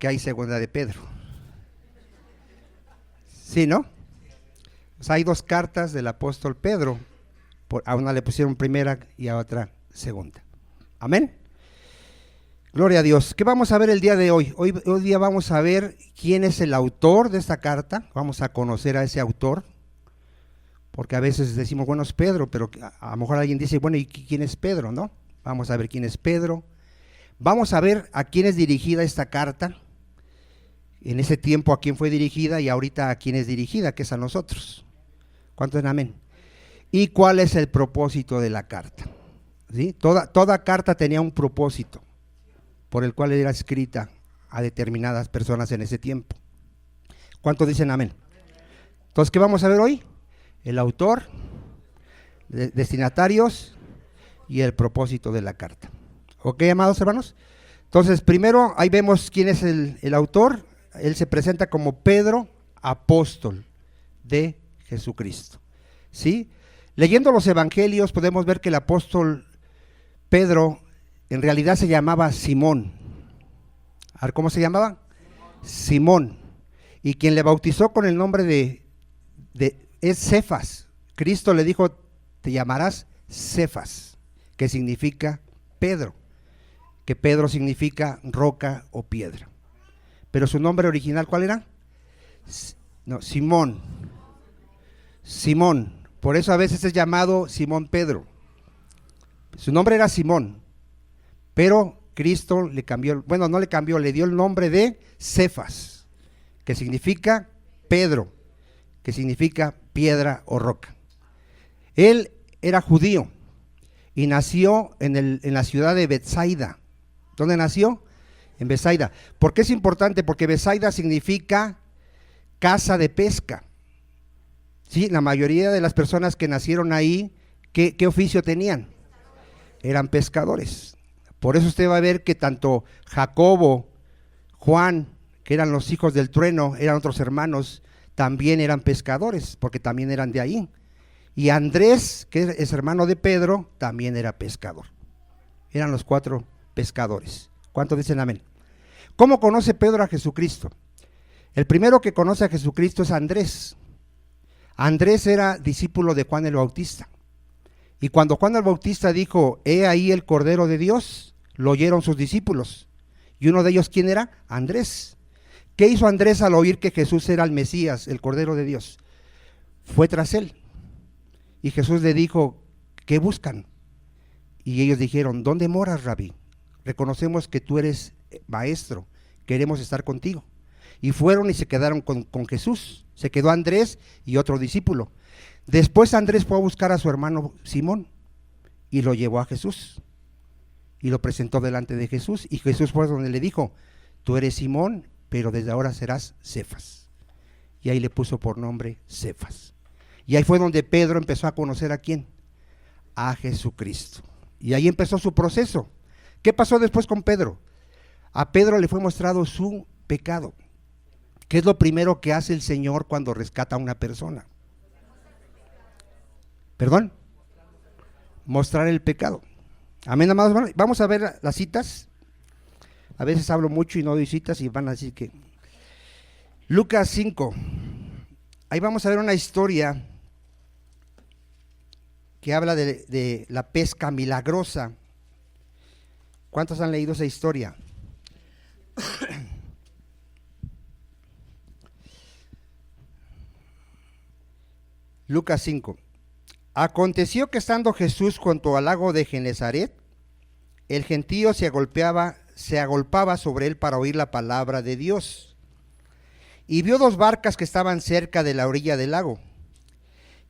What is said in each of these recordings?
porque hay segunda de Pedro. ¿Sí, no? O sea, hay dos cartas del apóstol Pedro, a una le pusieron primera y a otra segunda. Amén. Gloria a Dios. ¿Qué vamos a ver el día de hoy? Hoy día vamos a ver quién es el autor de esta carta. Vamos a conocer a ese autor, porque a veces decimos, bueno, es Pedro, pero a lo mejor alguien dice, bueno, ¿y quién es Pedro, no? Vamos a ver quién es Pedro. Vamos a ver a quién es dirigida esta carta, en ese tiempo a quién fue dirigida y ahorita a quién es dirigida, que es a nosotros. ¿Cuántos en amén? ¿Y cuál es el propósito de la carta? ¿Sí? Toda carta tenía un propósito por el cual era escrita a determinadas personas en ese tiempo. ¿Cuántos dicen amén? Entonces, ¿qué vamos a ver hoy? El autor, destinatarios y el propósito de la carta. ¿Ok, amados hermanos? Entonces, primero, ahí vemos quién es el autor. Él se presenta como Pedro, apóstol de Jesucristo. ¿Sí? Leyendo los evangelios podemos ver que el apóstol Pedro en realidad se llamaba Simón. A ver, ¿cómo se llamaba? Simón. Y quien le bautizó con el nombre es Cefas. Cristo le dijo, te llamarás Cefas, que significa Pedro, que Pedro significa roca o piedra. Pero su nombre original, ¿cuál era? No, Simón. Simón. Por eso a veces es llamado Simón Pedro. Su nombre era Simón, pero Cristo le cambió, bueno, no le cambió, le dio el nombre de Cefas, que significa Pedro, que significa piedra o roca. Él era judío y nació en la ciudad de Betsaida. ¿Dónde nació? En Betsaida. ¿Por qué es importante? Porque Betsaida significa casa de pesca. Sí, la mayoría de las personas que nacieron ahí, ¿qué oficio tenían? Eran pescadores. Por eso usted va a ver que tanto Jacobo, Juan, que eran los hijos del trueno, eran otros hermanos, también eran pescadores, porque también eran de ahí. Y Andrés, que es hermano de Pedro, también era pescador. Eran los 4 pescadores. ¿Cuántos dicen amén? ¿Cómo conoce Pedro a Jesucristo? El primero que conoce a Jesucristo es Andrés. Andrés era discípulo de Juan el Bautista. Y cuando Juan el Bautista dijo, he ahí el Cordero de Dios, lo oyeron sus discípulos. Y uno de ellos, ¿quién era? Andrés. ¿Qué hizo Andrés al oír que Jesús era el Mesías, el Cordero de Dios? Fue tras él. Y Jesús le dijo, ¿qué buscan? Y ellos dijeron, ¿dónde moras, Rabí? Reconocemos que tú eres maestro, queremos estar contigo. Y fueron y se quedaron con Jesús. Se quedó Andrés y otro discípulo. Después Andrés fue a buscar a su hermano Simón y lo llevó a Jesús y lo presentó delante de Jesús, y Jesús fue donde le dijo, tú eres Simón, pero desde ahora serás Cefas. Y ahí le puso por nombre Cefas. Y ahí fue donde Pedro empezó a conocer ¿a quién? A Jesucristo. Y ahí empezó su proceso. ¿Qué pasó después con Pedro? A Pedro le fue mostrado su pecado. ¿Qué es lo primero que hace el Señor cuando rescata a una persona? ¿Perdón? Mostrar el pecado. Amén, amados. Vamos a ver las citas. A veces hablo mucho y no doy citas y van a decir que... Lucas 5. Ahí vamos a ver una historia que habla de la pesca milagrosa. ¿Cuántos han leído esa historia? Lucas 5. Aconteció que estando Jesús junto al lago de Genezaret, el gentío se agolpaba sobre él para oír la palabra de Dios. Y vio 2 barcas que estaban cerca de la orilla del lago.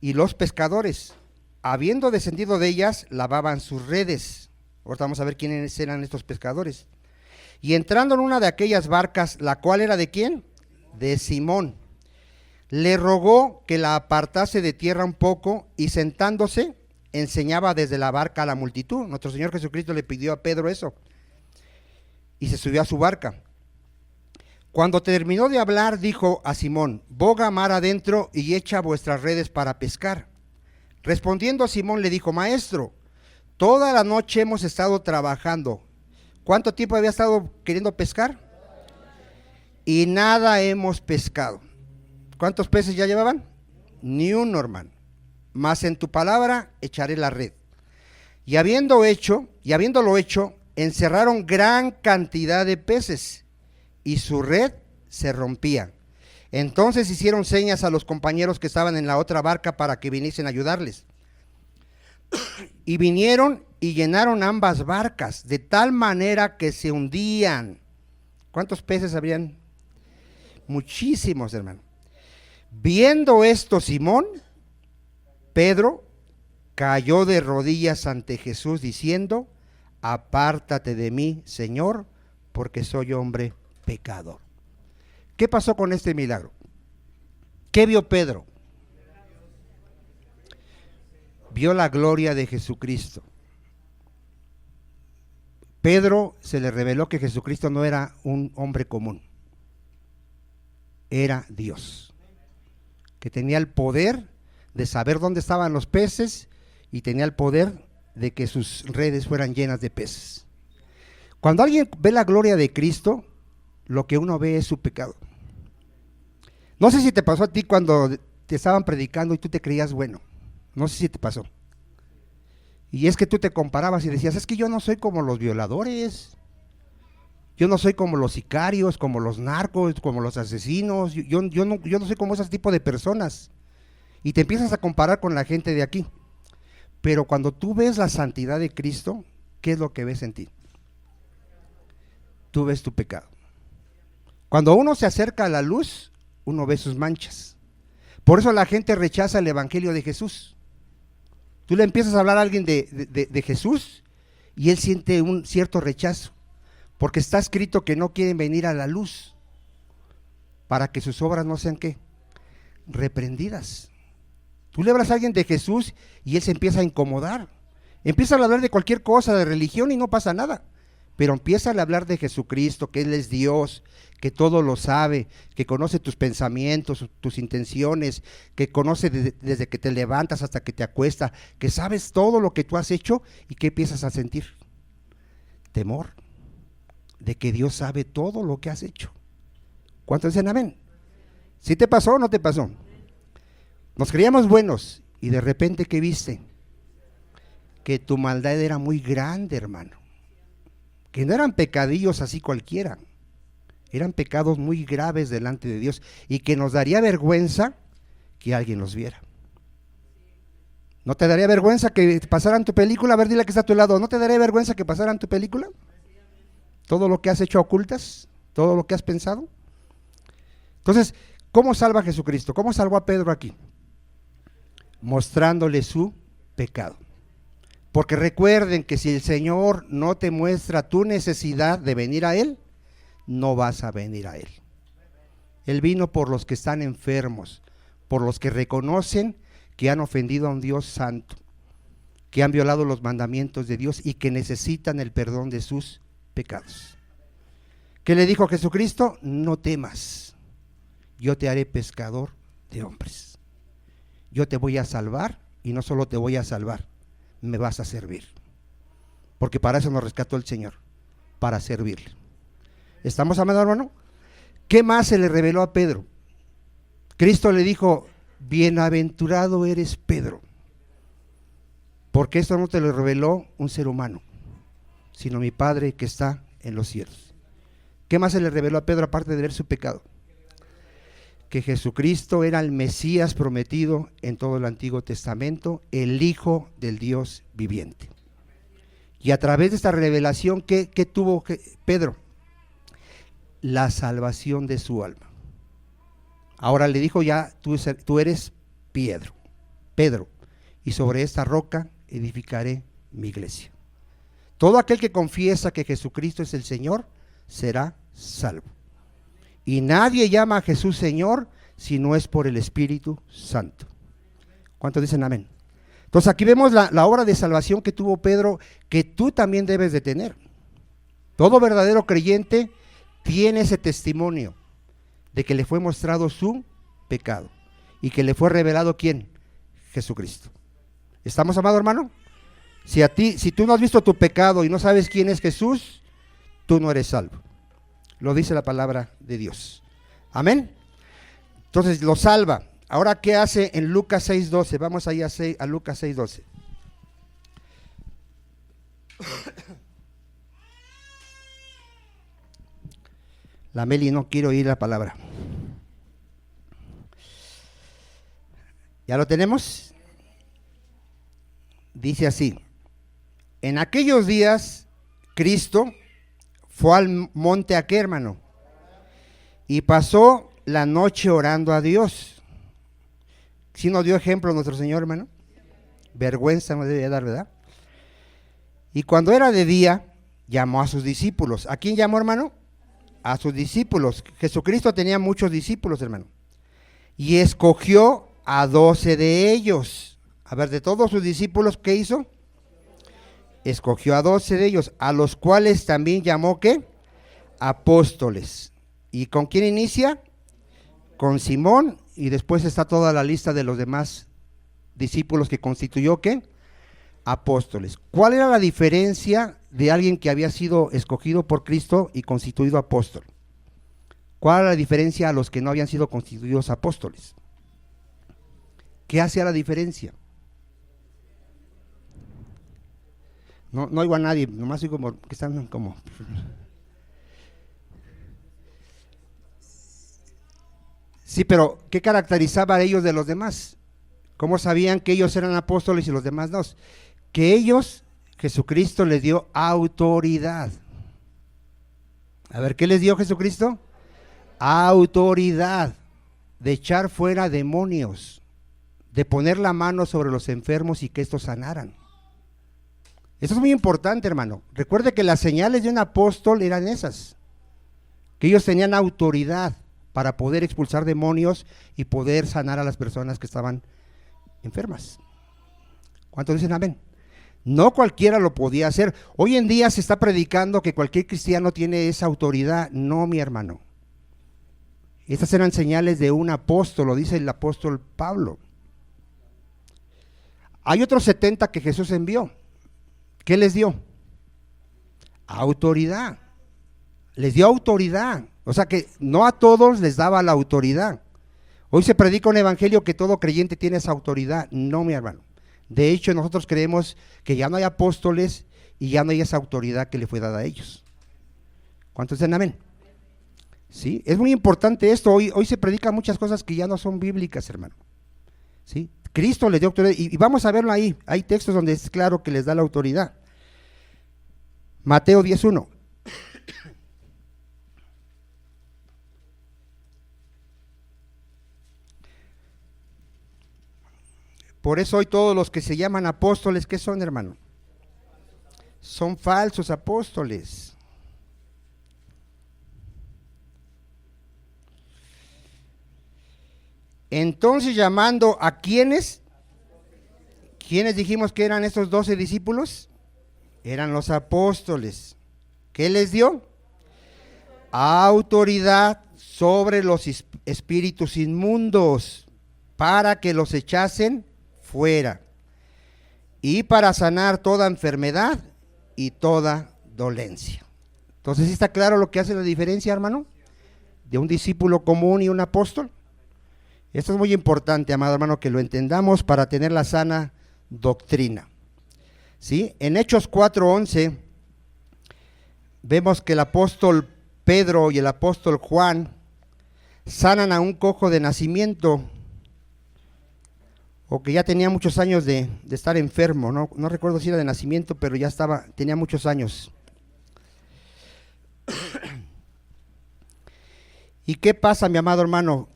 Y los pescadores, habiendo descendido de ellas, lavaban sus redes. Ahorita vamos a ver quiénes eran estos pescadores. Y entrando en una de aquellas barcas, la cual era ¿de quién? De Simón. Le rogó que la apartase de tierra un poco, y sentándose enseñaba desde la barca a la multitud. Nuestro Señor Jesucristo le pidió a Pedro eso y se subió a su barca. Cuando terminó de hablar, dijo a Simón, boga mar adentro y echa vuestras redes para pescar. Respondiendo Simón le dijo, maestro, toda la noche hemos estado trabajando. ¿Cuánto tiempo había estado queriendo pescar? y nada hemos pescado. ¿Cuántos peces ya llevaban? Ni uno, hermano. Mas en tu palabra echaré la red. Y habiéndolo hecho, encerraron gran cantidad de peces, y su red se rompía. Entonces hicieron señas a los compañeros que estaban en la otra barca para que viniesen a ayudarles. Y vinieron y llenaron ambas barcas, de tal manera que se hundían. ¿Cuántos peces habrían? Muchísimos, hermano. Viendo esto, Simón, Pedro, cayó de rodillas ante Jesús diciendo: apártate de mí, Señor, porque soy hombre pecador. ¿Qué pasó con este milagro? ¿Qué vio Pedro? Vio la gloria de Jesucristo. Pedro se le reveló que Jesucristo no era un hombre común, era Dios, que tenía el poder de saber dónde estaban los peces y tenía el poder de que sus redes fueran llenas de peces. Cuando alguien ve la gloria de Cristo, lo que uno ve es su pecado. No sé si te pasó a ti cuando te estaban predicando y tú te creías bueno. No sé si te pasó. Y es que tú te comparabas y decías: es que yo no soy como los violadores, yo no soy como los sicarios, como los narcos, como los asesinos, yo no soy como ese tipo de personas. Y te empiezas a comparar con la gente de aquí. Pero cuando tú ves la santidad de Cristo, ¿qué es lo que ves en ti? Tú ves tu pecado. Cuando uno se acerca a la luz, uno ve sus manchas. Por eso la gente rechaza el evangelio de Jesús. Tú le empiezas a hablar a alguien de Jesús y él siente un cierto rechazo, porque está escrito que no quieren venir a la luz para que sus obras no sean ¿qué? Reprendidas. Tú le hablas a alguien de Jesús y él se empieza a incomodar. Empieza a hablar de cualquier cosa, de religión, y no pasa nada. Pero empieza a hablar de Jesucristo, que Él es Dios, que todo lo sabe, que conoce tus pensamientos, tus intenciones, que conoce desde que te levantas hasta que te acuestas, que sabes todo lo que tú has hecho. ¿Y qué empiezas a sentir? Temor de que Dios sabe todo lo que has hecho. ¿Cuántos dicen amén? ¿Sí te pasó o no te pasó? Nos creíamos buenos y de repente, ¿qué viste? Que tu maldad era muy grande, hermano. Que no eran pecadillos así cualquiera, eran pecados muy graves delante de Dios y que nos daría vergüenza que alguien los viera. ¿No te daría vergüenza que pasaran tu película? A ver, dile que está a tu lado. ¿No te daría vergüenza que pasaran tu película? Todo lo que has hecho ocultas, todo lo que has pensado. Entonces, ¿cómo salva a Jesucristo? ¿Cómo salvó a Pedro aquí? Mostrándole su pecado. Porque recuerden que si el Señor no te muestra tu necesidad de venir a Él, no vas a venir a Él. Él vino por los que están enfermos, por los que reconocen que han ofendido a un Dios santo, que han violado los mandamientos de Dios y que necesitan el perdón de sus pecados. ¿Qué le dijo Jesucristo? No temas, yo te haré pescador de hombres. Yo te voy a salvar y no solo te voy a salvar, me vas a servir, porque para eso nos rescató el Señor, para servirle. ¿Estamos amados, hermano? ¿Qué más se le reveló a Pedro? Cristo le dijo: bienaventurado eres Pedro, porque esto no te lo reveló un ser humano, sino mi Padre que está en los cielos. ¿Qué más se le reveló a Pedro aparte de ver su pecado? Que Jesucristo era el Mesías prometido en todo el Antiguo Testamento, el Hijo del Dios viviente. Y a través de esta revelación, ¿qué tuvo Pedro? La salvación de su alma. Ahora le dijo: ya tú eres Pedro, y sobre esta roca edificaré mi iglesia. Todo aquel que confiesa que Jesucristo es el Señor será salvo. Y nadie llama a Jesús Señor si no es por el Espíritu Santo. ¿Cuántos dicen amén? Entonces aquí vemos la obra de salvación que tuvo Pedro, que tú también debes de tener. Todo verdadero creyente tiene ese testimonio de que le fue mostrado su pecado y que le fue revelado ¿quién? Jesucristo. ¿Estamos, amado hermano? Si tú no has visto tu pecado y no sabes quién es Jesús, tú no eres salvo. Lo dice la palabra de Dios. Amén. Entonces lo salva. Ahora, ¿qué hace en Lucas 6:12? Vamos ahí a Lucas 6:12. La Meli no quiero oír la palabra. ¿Ya lo tenemos? Dice así: en aquellos días Cristo fue al monte ¿a qué, hermano? Y pasó la noche orando a Dios. ¿Sí nos dio ejemplo nuestro Señor, hermano? Vergüenza no debía dar, ¿verdad? Y cuando era de día, llamó a sus discípulos. ¿A quién llamó, hermano? A sus discípulos. Jesucristo tenía muchos discípulos, hermano. Y escogió a 12 de ellos. A ver, de todos sus discípulos, ¿qué hizo? Escogió a 12 de ellos, a los cuales también llamó, ¿qué? Apóstoles. ¿Y con quién inicia? Con Simón, y después está toda la lista de los demás discípulos que constituyó, ¿qué? Apóstoles. ¿Cuál era la diferencia de alguien que había sido escogido por Cristo y constituido apóstol? ¿Cuál era la diferencia a los que no habían sido constituidos apóstoles? ¿Qué hacía la diferencia? No oigo a nadie, nomás oigo como que están como... Sí, pero ¿qué caracterizaba a ellos de los demás? ¿Cómo sabían que ellos eran apóstoles y los demás no? Que ellos, Jesucristo les dio autoridad. A ver, ¿qué les dio Jesucristo? Autoridad de echar fuera demonios, de poner la mano sobre los enfermos y que estos sanaran. Eso es muy importante, hermano. Recuerde que las señales de un apóstol eran esas, que ellos tenían autoridad para poder expulsar demonios y poder sanar a las personas que estaban enfermas. ¿Cuántos dicen amén? No cualquiera lo podía hacer. Hoy en día se está predicando que cualquier cristiano tiene esa autoridad. No, mi hermano. Estas eran señales de un apóstol, lo dice el apóstol Pablo. Hay otros 70 que Jesús envió. ¿Qué les dio? Autoridad. Les dio autoridad. O sea que no a todos les daba la autoridad. Hoy se predica un evangelio que todo creyente tiene esa autoridad. No, mi hermano. De hecho, nosotros creemos que ya no hay apóstoles y ya no hay esa autoridad que le fue dada a ellos. ¿Cuántos dicen amén? Sí, es muy importante esto. Hoy se predican muchas cosas que ya no son bíblicas, hermano. ¿Sí? Cristo les dio autoridad y vamos a verlo ahí. Hay textos donde es claro que les da la autoridad. Mateo 10:1. Por eso hoy todos los que se llaman apóstoles, ¿qué son, hermano? Son falsos apóstoles. Entonces, llamando a ¿quiénes dijimos que eran estos 12 discípulos? Eran los apóstoles. ¿Qué les dio? Autoridad sobre los espíritus inmundos para que los echasen fuera y para sanar toda enfermedad y toda dolencia. Entonces, ¿sí está claro lo que hace la diferencia, hermano? De un discípulo común y un apóstol. Esto es muy importante, amado hermano, que lo entendamos para tener la sana doctrina. ¿Sí? En Hechos 4:11 vemos que el apóstol Pedro y el apóstol Juan sanan a un cojo de nacimiento, o que ya tenía muchos años de estar enfermo, no recuerdo si era de nacimiento, pero ya tenía muchos años. ¿Y qué pasa, mi amado hermano?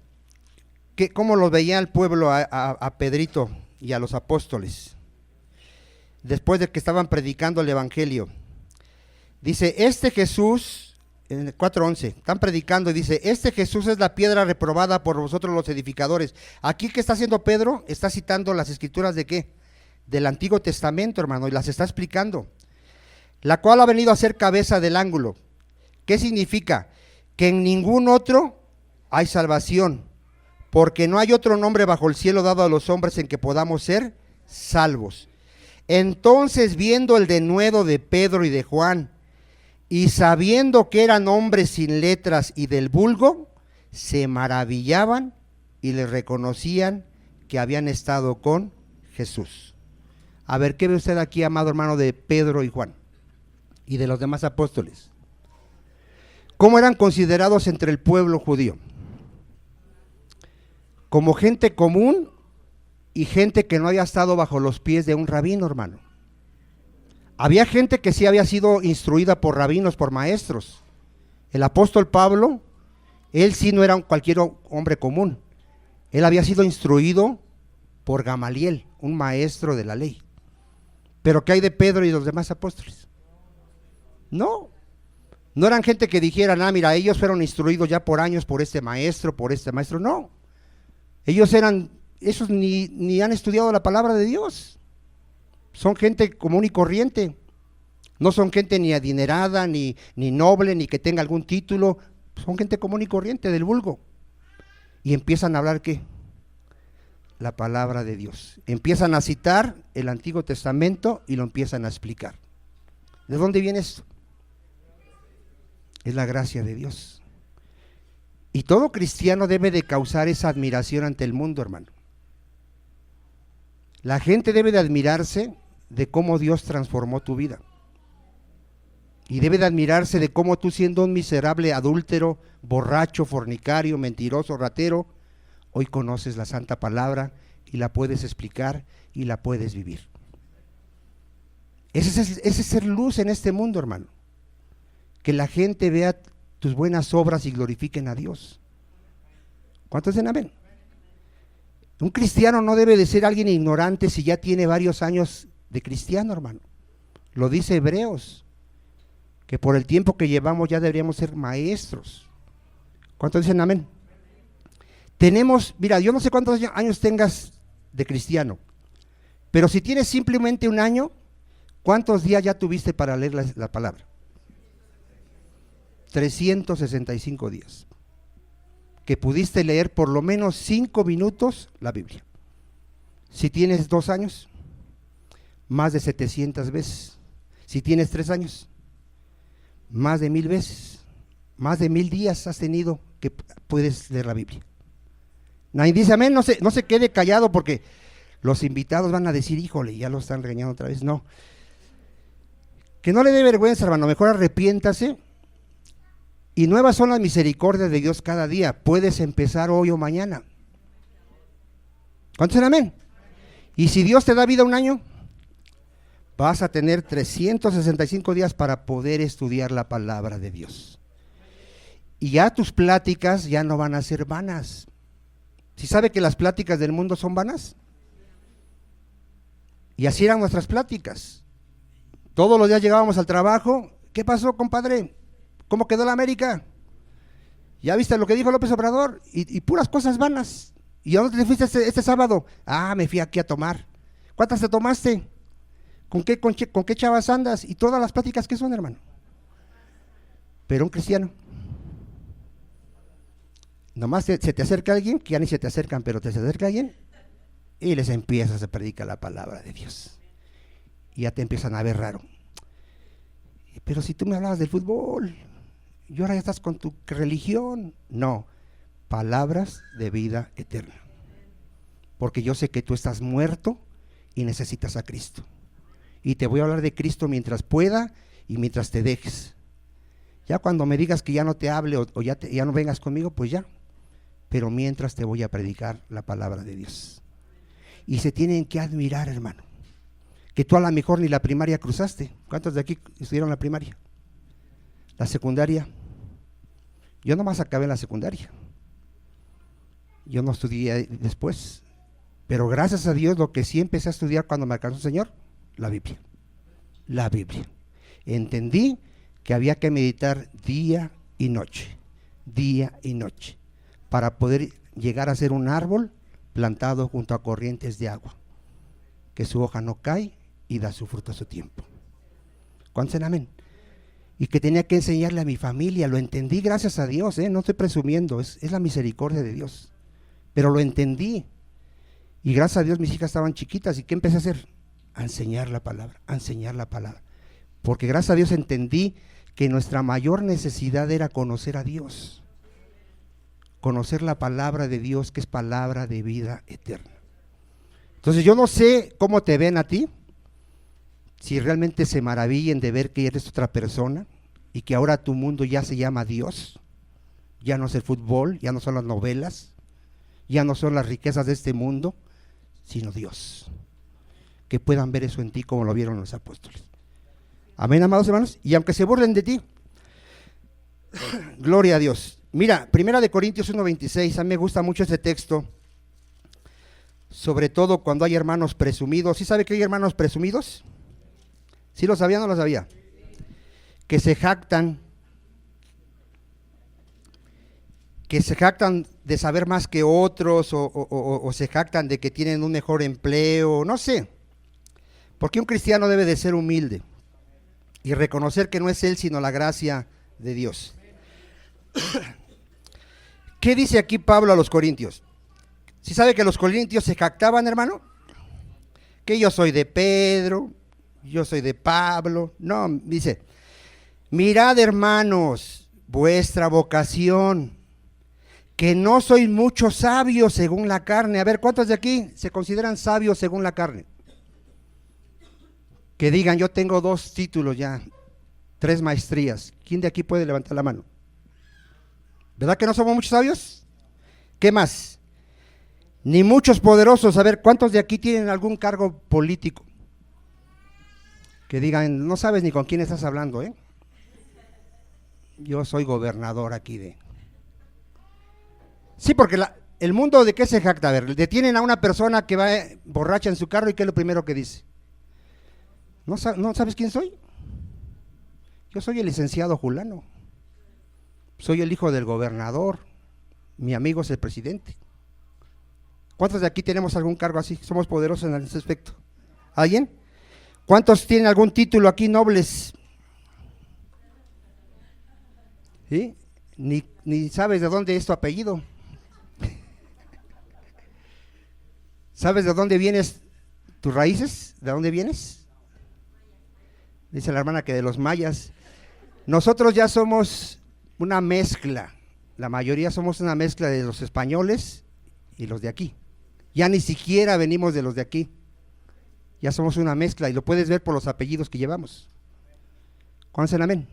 ¿Cómo lo veía el pueblo a Pedrito y a los apóstoles? Después de que estaban predicando el evangelio. Dice, este Jesús, en el 4:11, están predicando y dice, este Jesús es la piedra reprobada por vosotros los edificadores. Aquí, ¿qué está haciendo Pedro? Está citando las escrituras ¿de qué? Del Antiguo Testamento, hermano, y las está explicando. La cual ha venido a ser cabeza del ángulo. ¿Qué significa? Que en ningún otro hay salvación, porque no hay otro nombre bajo el cielo dado a los hombres en que podamos ser salvos. Entonces, viendo el denuedo de Pedro y de Juan, y sabiendo que eran hombres sin letras y del vulgo, se maravillaban y le reconocían que habían estado con Jesús. A ver, ¿qué ve usted aquí, amado hermano, de Pedro y Juan y de los demás apóstoles? ¿Cómo eran considerados entre el pueblo judío? Como gente común y gente que no había estado bajo los pies de un rabino, hermano. Había gente que sí había sido instruida por rabinos, por maestros. El apóstol Pablo, él sí no era cualquier hombre común. Él había sido instruido por Gamaliel, un maestro de la ley. Pero ¿qué hay de Pedro y los demás apóstoles? No eran gente que dijeran, mira, ellos fueron instruidos ya por años por este maestro, no. Esos ni han estudiado la palabra de Dios. Son gente común y corriente. No son gente ni adinerada, ni noble, ni que tenga algún título. Son gente común y corriente del vulgo. Y empiezan a hablar, ¿qué? La palabra de Dios. Empiezan a citar el Antiguo Testamento y lo empiezan a explicar. ¿De dónde viene esto? Es la gracia de Dios. Y todo cristiano debe de causar esa admiración ante el mundo, hermano. La gente debe de admirarse de cómo Dios transformó tu vida. Y debe de admirarse de cómo tú, siendo un miserable adúltero, borracho, fornicario, mentiroso, ratero, hoy conoces la santa palabra y la puedes explicar y la puedes vivir. Ese es ser luz en este mundo, hermano. Que la gente vea tus buenas obras y glorifiquen a Dios. ¿Cuántos dicen amén? Un cristiano no debe de ser alguien ignorante si ya tiene varios años de cristiano, hermano. Lo dice Hebreos, que por el tiempo que llevamos ya deberíamos ser maestros. ¿Cuántos dicen amén? Tenemos, mira, yo no sé cuántos años tengas de cristiano, pero si tienes simplemente un año, ¿cuántos días ya tuviste para leer la palabra? 365 días. Que pudiste leer por lo menos 5 minutos la Biblia. Si tienes 2 años, más de 700 veces. Si tienes 3 años, más de 1000 veces. Más de 1000 días has tenido que puedes leer la Biblia. Nadie dice amén, no se quede callado porque los invitados van a decir, híjole, ya lo están regañando otra vez. No. Que no le dé vergüenza, hermano, mejor arrepiéntase. Y nuevas son las misericordias de Dios cada día. Puedes empezar hoy o mañana. ¿Cuántos dicen amén? Y si Dios te da vida un año, vas a tener 365 días para poder estudiar la palabra de Dios. Y ya tus pláticas ya no van a ser vanas. ¿Sí sabe que las pláticas del mundo son vanas? Y así eran nuestras pláticas. Todos los días llegábamos al trabajo. ¿Qué pasó, compadre? ¿Cómo quedó la América? ¿Ya viste lo que dijo López Obrador? Y puras cosas vanas. ¿Y a dónde te fuiste este sábado? Me fui aquí a tomar. ¿Cuántas te tomaste? ¿Con qué chavas andas? Y todas las pláticas que son, hermano. Pero un cristiano, nomás se te acerca alguien, que ya ni se te acercan, pero te acerca alguien y les empiezas a predicar la palabra de Dios. Y ya te empiezan a ver raro. Pero si tú me hablabas del fútbol, y ahora ya estás con tu religión. No, palabras de vida eterna. Porque yo sé que tú estás muerto y necesitas a Cristo. Y te voy a hablar de Cristo mientras pueda y mientras te dejes. Ya cuando me digas que ya no te hable o ya no vengas conmigo, pues ya. Pero mientras te voy a predicar la palabra de Dios. Y se tienen que admirar, hermano, que tú a lo mejor ni la primaria cruzaste. ¿Cuántos de aquí estudiaron la primaria? La secundaria. Yo nomás acabé la secundaria. Yo no estudié después. Pero gracias a Dios lo que sí empecé a estudiar cuando me alcanzó el Señor, la Biblia. La Biblia. Entendí que había que meditar día y noche, para poder llegar a ser un árbol plantado junto a corrientes de agua, que su hoja no cae y da su fruto a su tiempo. ¿Cuántos dicen amén? Y que tenía que enseñarle a mi familia, lo entendí gracias a Dios, no estoy presumiendo, es la misericordia de Dios, pero lo entendí. Y gracias a Dios mis hijas estaban chiquitas, ¿y qué empecé a hacer? A enseñar la palabra, porque gracias a Dios entendí que nuestra mayor necesidad era conocer a Dios conocer la palabra de Dios, que es palabra de vida eterna. Entonces yo no sé cómo te ven a ti, si realmente se maravillen de ver que eres otra persona y que ahora tu mundo ya se llama Dios, ya no es el fútbol, ya no son las novelas, ya no son las riquezas de este mundo, sino Dios. Que puedan ver eso en ti como lo vieron los apóstoles. Amén, amados hermanos. Y aunque se burlen de ti, gloria a Dios. Mira, 1 Corintios 1:26, a mí me gusta mucho este texto, sobre todo cuando hay hermanos presumidos. ¿Sí sabe que hay hermanos presumidos? ¿Sí lo sabía o no lo sabía? Que se jactan de saber más que otros, o se jactan de que tienen un mejor empleo, no sé. Porque un cristiano debe de ser humilde y reconocer que no es él, sino la gracia de Dios. ¿Qué dice aquí Pablo a los corintios? ¿Sí sabe que los corintios se jactaban, hermano? Que yo soy de Pedro, yo soy de Pablo. No, dice, mirad, hermanos, vuestra vocación, que no sois muchos sabios según la carne. A ver, ¿cuántos de aquí se consideran sabios según la carne? Que digan, yo tengo 2 títulos ya, 3 maestrías. ¿Quién de aquí puede levantar la mano? ¿Verdad que no somos muchos sabios? ¿Qué más? Ni muchos poderosos. A ver, ¿cuántos de aquí tienen algún cargo político? Que digan, no sabes ni con quién estás hablando, ¿eh? Yo soy gobernador aquí de... Sí, porque el mundo, ¿de qué se jacta? A ver, detienen a una persona que va borracha en su carro y ¿qué es lo primero que dice? ¿No sabes quién soy? Yo soy el licenciado Julano. Soy el hijo del gobernador. Mi amigo es el presidente. ¿Cuántos de aquí tenemos algún cargo así? Somos poderosos en ese aspecto. ¿Alguien? ¿Cuántos tienen algún título aquí nobles? ¿Sí? Ni sabes de dónde es tu apellido. ¿Sabes de dónde vienes tus raíces? ¿De dónde vienes? Dice la hermana que de los mayas. Nosotros ya somos una mezcla, la mayoría somos una mezcla de los españoles y los de aquí. Ya ni siquiera venimos de los de aquí, ya somos una mezcla y lo puedes ver por los apellidos que llevamos. ¿Cuántos en amén?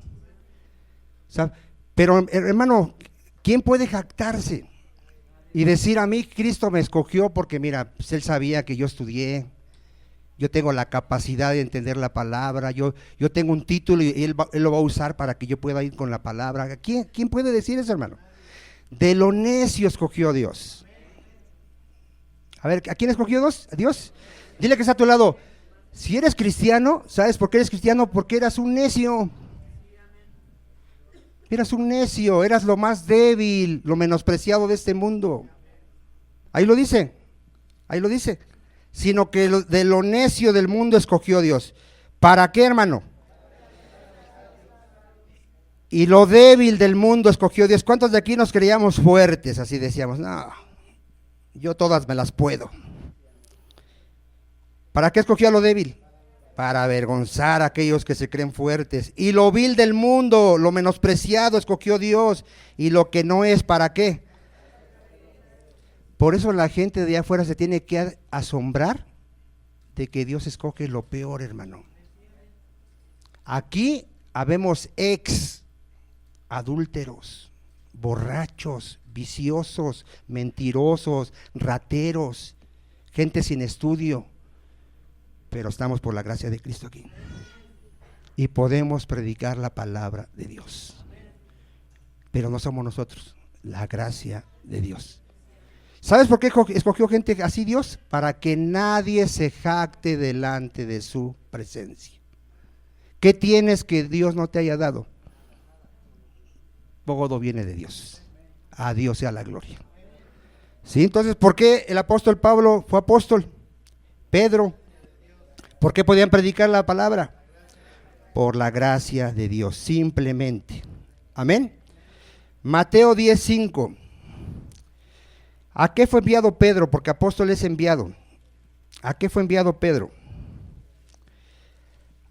Pero hermano, ¿quién puede jactarse y decir a mí Cristo me escogió porque mira, pues él sabía que yo estudié? Yo tengo la capacidad de entender la palabra, yo tengo un título y él lo va a usar para que yo pueda ir con la palabra. ¿Quién puede decir eso, hermano? De lo necio escogió Dios. A ver, ¿a quién escogió Dios? ¿A Dios? Dile que está a tu lado, si eres cristiano, ¿sabes por qué eres cristiano? Porque eras un necio. Eras un necio, eras lo más débil, lo menospreciado de este mundo. Ahí lo dice, sino que de lo necio del mundo escogió Dios. ¿Para qué, hermano? Y lo débil del mundo escogió Dios. ¿Cuántos de aquí nos creíamos fuertes? Así decíamos, no, yo todas me las puedo. ¿Para qué escogió a lo débil? Para avergonzar a aquellos que se creen fuertes. Y lo vil del mundo, lo menospreciado escogió Dios. Y lo que no es, ¿para qué? Por eso la gente de allá afuera se tiene que asombrar de que Dios escoge lo peor, hermano. Aquí habemos ex adúlteros, borrachos, viciosos, mentirosos, rateros, gente sin estudio, pero estamos por la gracia de Cristo aquí y podemos predicar la palabra de Dios, pero no somos nosotros, la gracia de Dios. ¿Sabes por qué escogió gente así Dios? Para que nadie se jacte delante de su presencia. ¿Qué tienes que Dios no te haya dado? Todo viene de Dios. A Dios sea la gloria. ¿Sí? Entonces, ¿por qué el apóstol Pablo fue apóstol? Pedro, ¿por qué podían predicar la palabra? Por la gracia de Dios, simplemente. Amén. Mateo 10:5. ¿A qué fue enviado Pedro? Porque apóstol es enviado. ¿A qué fue enviado Pedro?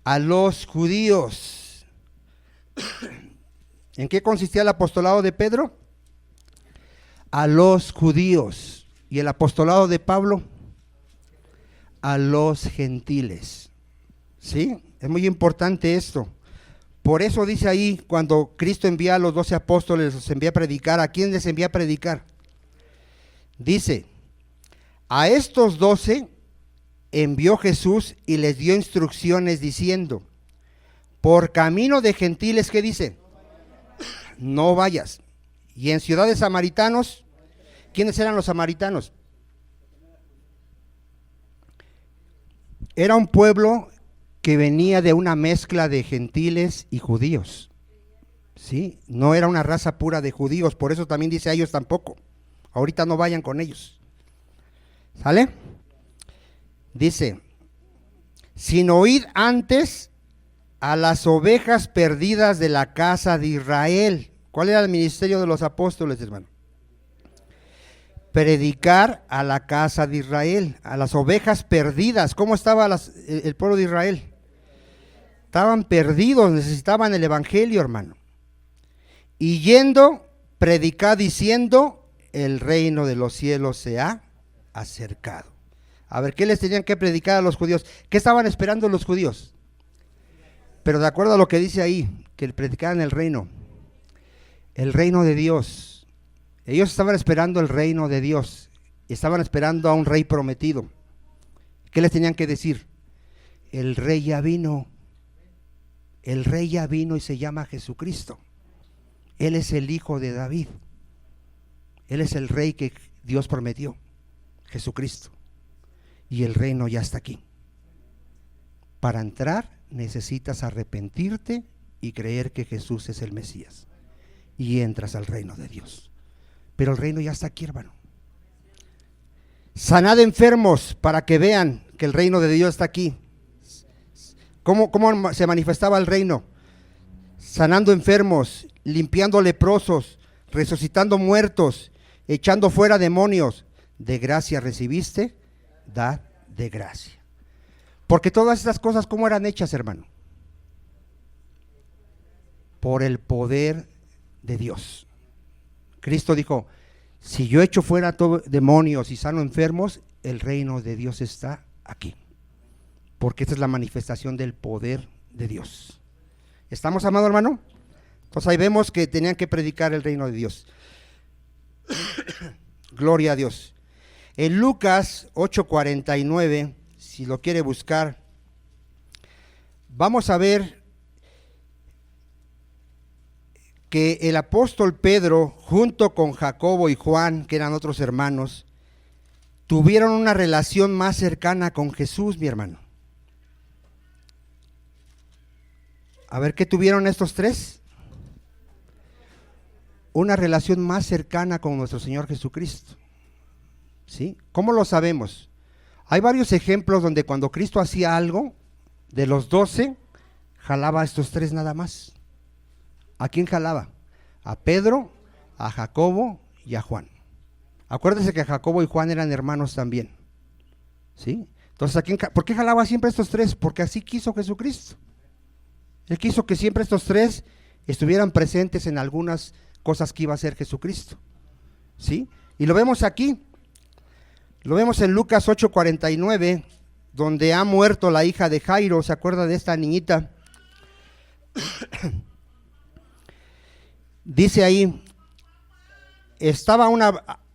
A los judíos. ¿En qué consistía el apostolado de Pedro? a los judíos. Y el apostolado de Pablo, a los gentiles. ¿Sí? Es muy importante esto. Por eso dice ahí, cuando Cristo envía a los 12 apóstoles, los envía a predicar, ¿a quién les envía a predicar? Dice, a estos 12 envió Jesús y les dio instrucciones diciendo, por camino de gentiles, ¿qué dice? No vayas. Y en ciudades samaritanos, ¿quiénes eran los samaritanos? Era un pueblo que venía de una mezcla de gentiles y judíos, ¿sí? No era una raza pura de judíos, por eso también dice a ellos tampoco. Ahorita no vayan con ellos. ¿Sale? Dice, sino oíd antes a las ovejas perdidas de la casa de Israel. ¿Cuál era el ministerio de los apóstoles, hermano? Predicar a la casa de Israel, a las ovejas perdidas. ¿Cómo estaba el pueblo de Israel? Estaban perdidos, necesitaban el evangelio, hermano. Y yendo, predicar diciendo, el reino de los cielos se ha acercado. A ver, ¿qué les tenían que predicar a los judíos? ¿Qué estaban esperando los judíos? Pero de acuerdo a lo que dice ahí, que predicaran el reino de Dios. Ellos estaban esperando el reino de Dios, estaban esperando a un rey prometido. ¿Qué les tenían que decir? El rey ya vino y se llama Jesucristo. Él es el hijo de David. Él es el rey que Dios prometió, Jesucristo. Y el reino ya está aquí. Para entrar necesitas arrepentirte y creer que Jesús es el Mesías. Y entras al reino de Dios. Pero el reino ya está aquí, hermano. Sanad enfermos para que vean que el reino de Dios está aquí. ¿Cómo se manifestaba el reino? Sanando enfermos, limpiando leprosos, resucitando muertos, echando fuera demonios. De gracia recibiste, dad de gracia. Porque todas estas cosas, ¿cómo eran hechas, hermano? Por el poder de Dios. Cristo dijo, si yo echo fuera todos demonios y sano enfermos, el reino de Dios está aquí. Porque esta es la manifestación del poder de Dios. ¿Estamos, amado hermano? Entonces ahí vemos que tenían que predicar el reino de Dios. Gloria a Dios. En Lucas 8:49, si lo quiere buscar, vamos a ver que el apóstol Pedro, junto con Jacobo y Juan, que eran otros hermanos, tuvieron una relación más cercana con Jesús, mi hermano. A ver, ¿qué tuvieron estos tres? Una relación más cercana con nuestro Señor Jesucristo. ¿Sí? ¿Cómo lo sabemos? Hay varios ejemplos donde cuando Cristo hacía algo, de los 12, jalaba a estos tres nada más. ¿A quién jalaba? A Pedro, a Jacobo y a Juan. Acuérdense que Jacobo y Juan eran hermanos también. ¿Sí? Entonces, ¿por qué jalaba siempre a estos tres? Porque así quiso Jesucristo. Él quiso que siempre estos tres estuvieran presentes en algunas cosas que iba a hacer Jesucristo. ¿Sí? Y lo vemos aquí. Lo vemos en Lucas 8:49, donde ha muerto la hija de Jairo. ¿Se acuerda de esta niñita? Dice ahí, estaba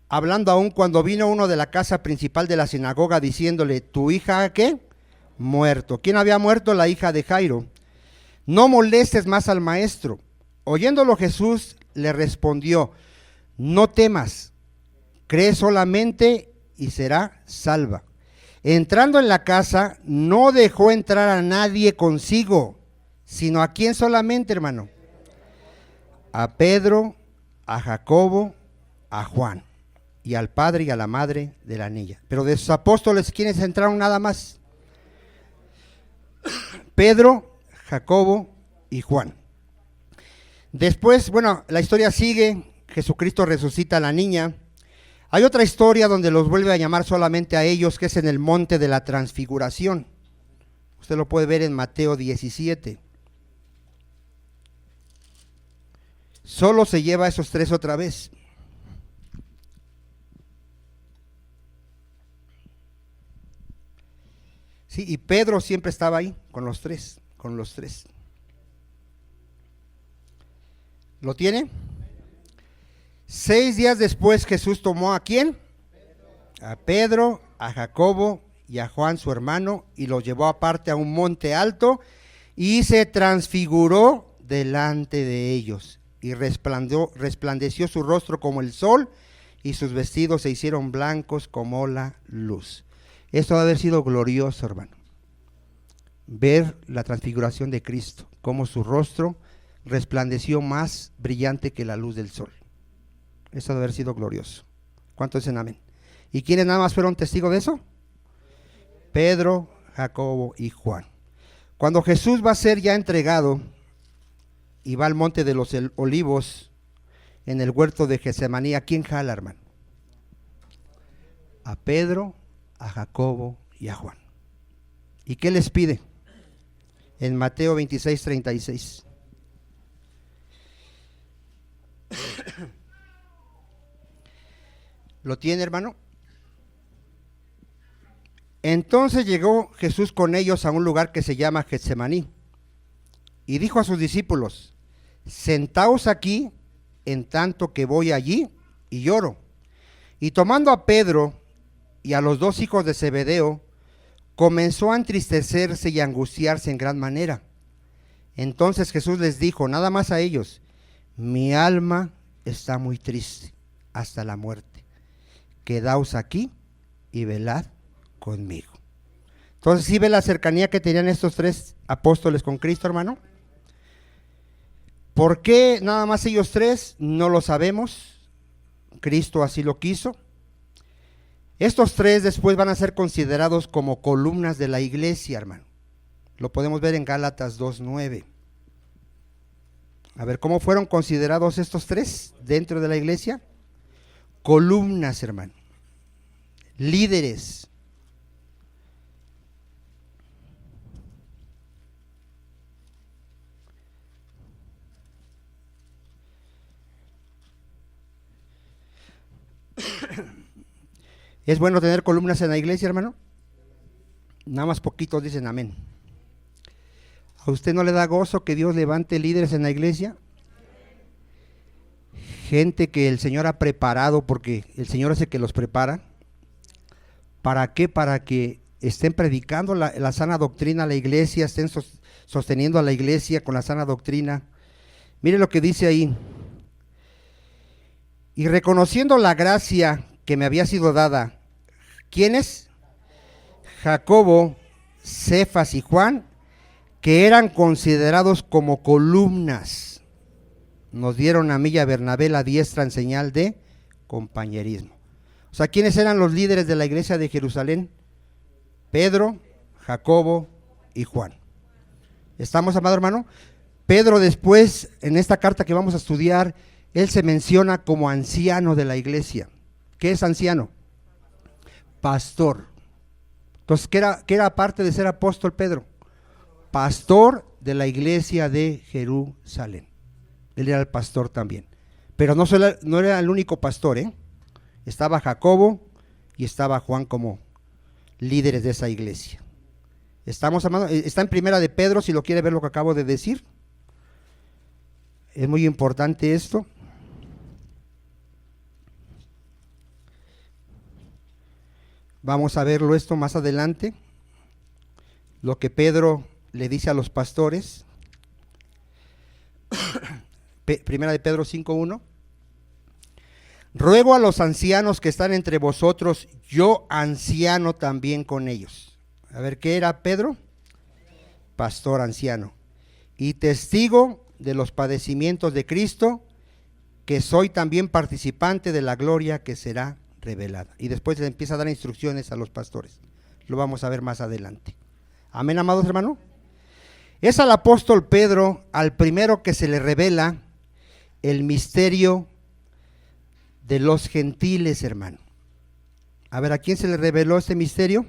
hablando aún cuando vino uno de la casa principal de la sinagoga diciéndole, ¿tu hija qué? Muerto. ¿Quién había muerto? La hija de Jairo. No molestes más al maestro. Oyéndolo Jesús le respondió, no temas, cree solamente y será salva. Entrando en la casa, no dejó entrar a nadie consigo, sino a quién solamente, hermano. A Pedro, a Jacobo, a Juan y al padre y a la madre de la niña. Pero de sus apóstoles, ¿quiénes entraron nada más? Pedro, Jacobo y Juan. Después, bueno, la historia sigue, Jesucristo resucita a la niña. Hay otra historia donde los vuelve a llamar solamente a ellos, que es en el monte de la transfiguración. Usted lo puede ver en Mateo 17. Solo se lleva a esos tres otra vez. Sí, y Pedro siempre estaba ahí con los tres, con los tres. ¿Lo tiene? 6 días después Jesús tomó ¿a quién? A Pedro, a Jacobo y a Juan su hermano, y los llevó aparte a un monte alto y se transfiguró delante de ellos, y resplandeció su rostro como el sol, y sus vestidos se hicieron blancos como la luz. Esto debe haber sido glorioso, hermano, ver la transfiguración de Cristo, cómo su rostro resplandeció más brillante que la luz del sol. Eso debe haber sido glorioso. ¿Cuántos dicen amén? ¿Y quiénes nada más fueron testigos de eso? Pedro, Jacobo y Juan. Cuando Jesús va a ser ya entregado y va al monte de los olivos en el huerto de Getsemaní, ¿a quién jala, hermano? A Pedro, a Jacobo y a Juan. ¿Y qué les pide? En Mateo 26:36. ¿Lo tiene, hermano? Entonces llegó Jesús con ellos a un lugar que se llama Getsemaní, y dijo a sus discípulos: sentaos aquí en tanto que voy allí y lloro. Y tomando a Pedro y a los 2 hijos de Zebedeo, comenzó a entristecerse y a angustiarse en gran manera. Entonces Jesús les dijo, nada más a ellos: mi alma está muy triste hasta la muerte. Quedaos aquí y velad conmigo. Entonces, ¿sí ve la cercanía que tenían estos 3 apóstoles con Cristo, hermano? ¿Por qué nada más ellos 3? No lo sabemos. Cristo así lo quiso. Estos 3 después van a ser considerados como columnas de la iglesia, hermano. Lo podemos ver en Gálatas 2:9. A ver, ¿cómo fueron considerados estos 3 dentro de la iglesia? Columnas, hermano. Líderes. ¿Es bueno tener columnas en la iglesia, hermano? Nada más poquitos dicen amén. ¿A usted no le da gozo que Dios levante líderes en la iglesia? Gente que el Señor ha preparado, porque el Señor es el que los prepara. ¿Para qué? Para que estén predicando la sana doctrina a la iglesia, estén sosteniendo a la iglesia con la sana doctrina. Mire lo que dice ahí. Y reconociendo la gracia que me había sido dada, ¿quiénes? Jacobo, Cefas y Juan, que eran considerados como columnas, nos dieron a mí y a Bernabé la diestra en señal de compañerismo. O sea, ¿quiénes eran los líderes de la iglesia de Jerusalén? Pedro, Jacobo y Juan. ¿Estamos, amado hermano? Pedro después, en esta carta que vamos a estudiar, él se menciona como anciano de la iglesia. ¿Qué es anciano? Pastor. Entonces, ¿qué era aparte de ser apóstol Pedro? Pastor de la iglesia de Jerusalén. Él era el pastor también. Pero no era el único pastor, ¿eh? Estaba Jacobo y estaba Juan como líderes de esa iglesia. Estamos, amado, está en Primera de Pedro, si lo quiere ver lo que acabo de decir. Es muy importante esto. Vamos a verlo esto más adelante. Lo que Pedro le dice a los pastores. Primera de Pedro 5:1. Ruego a los ancianos que están entre vosotros, yo anciano también con ellos. A ver, ¿qué era Pedro? Pastor anciano. Y testigo de los padecimientos de Cristo, que soy también participante de la gloria que será revelada. Y después le empieza a dar instrucciones a los pastores. Lo vamos a ver más adelante. Amén, amados hermanos. Es al apóstol Pedro al primero que se le revela el misterio de los gentiles, hermano. A ver, ¿a quién se le reveló este misterio?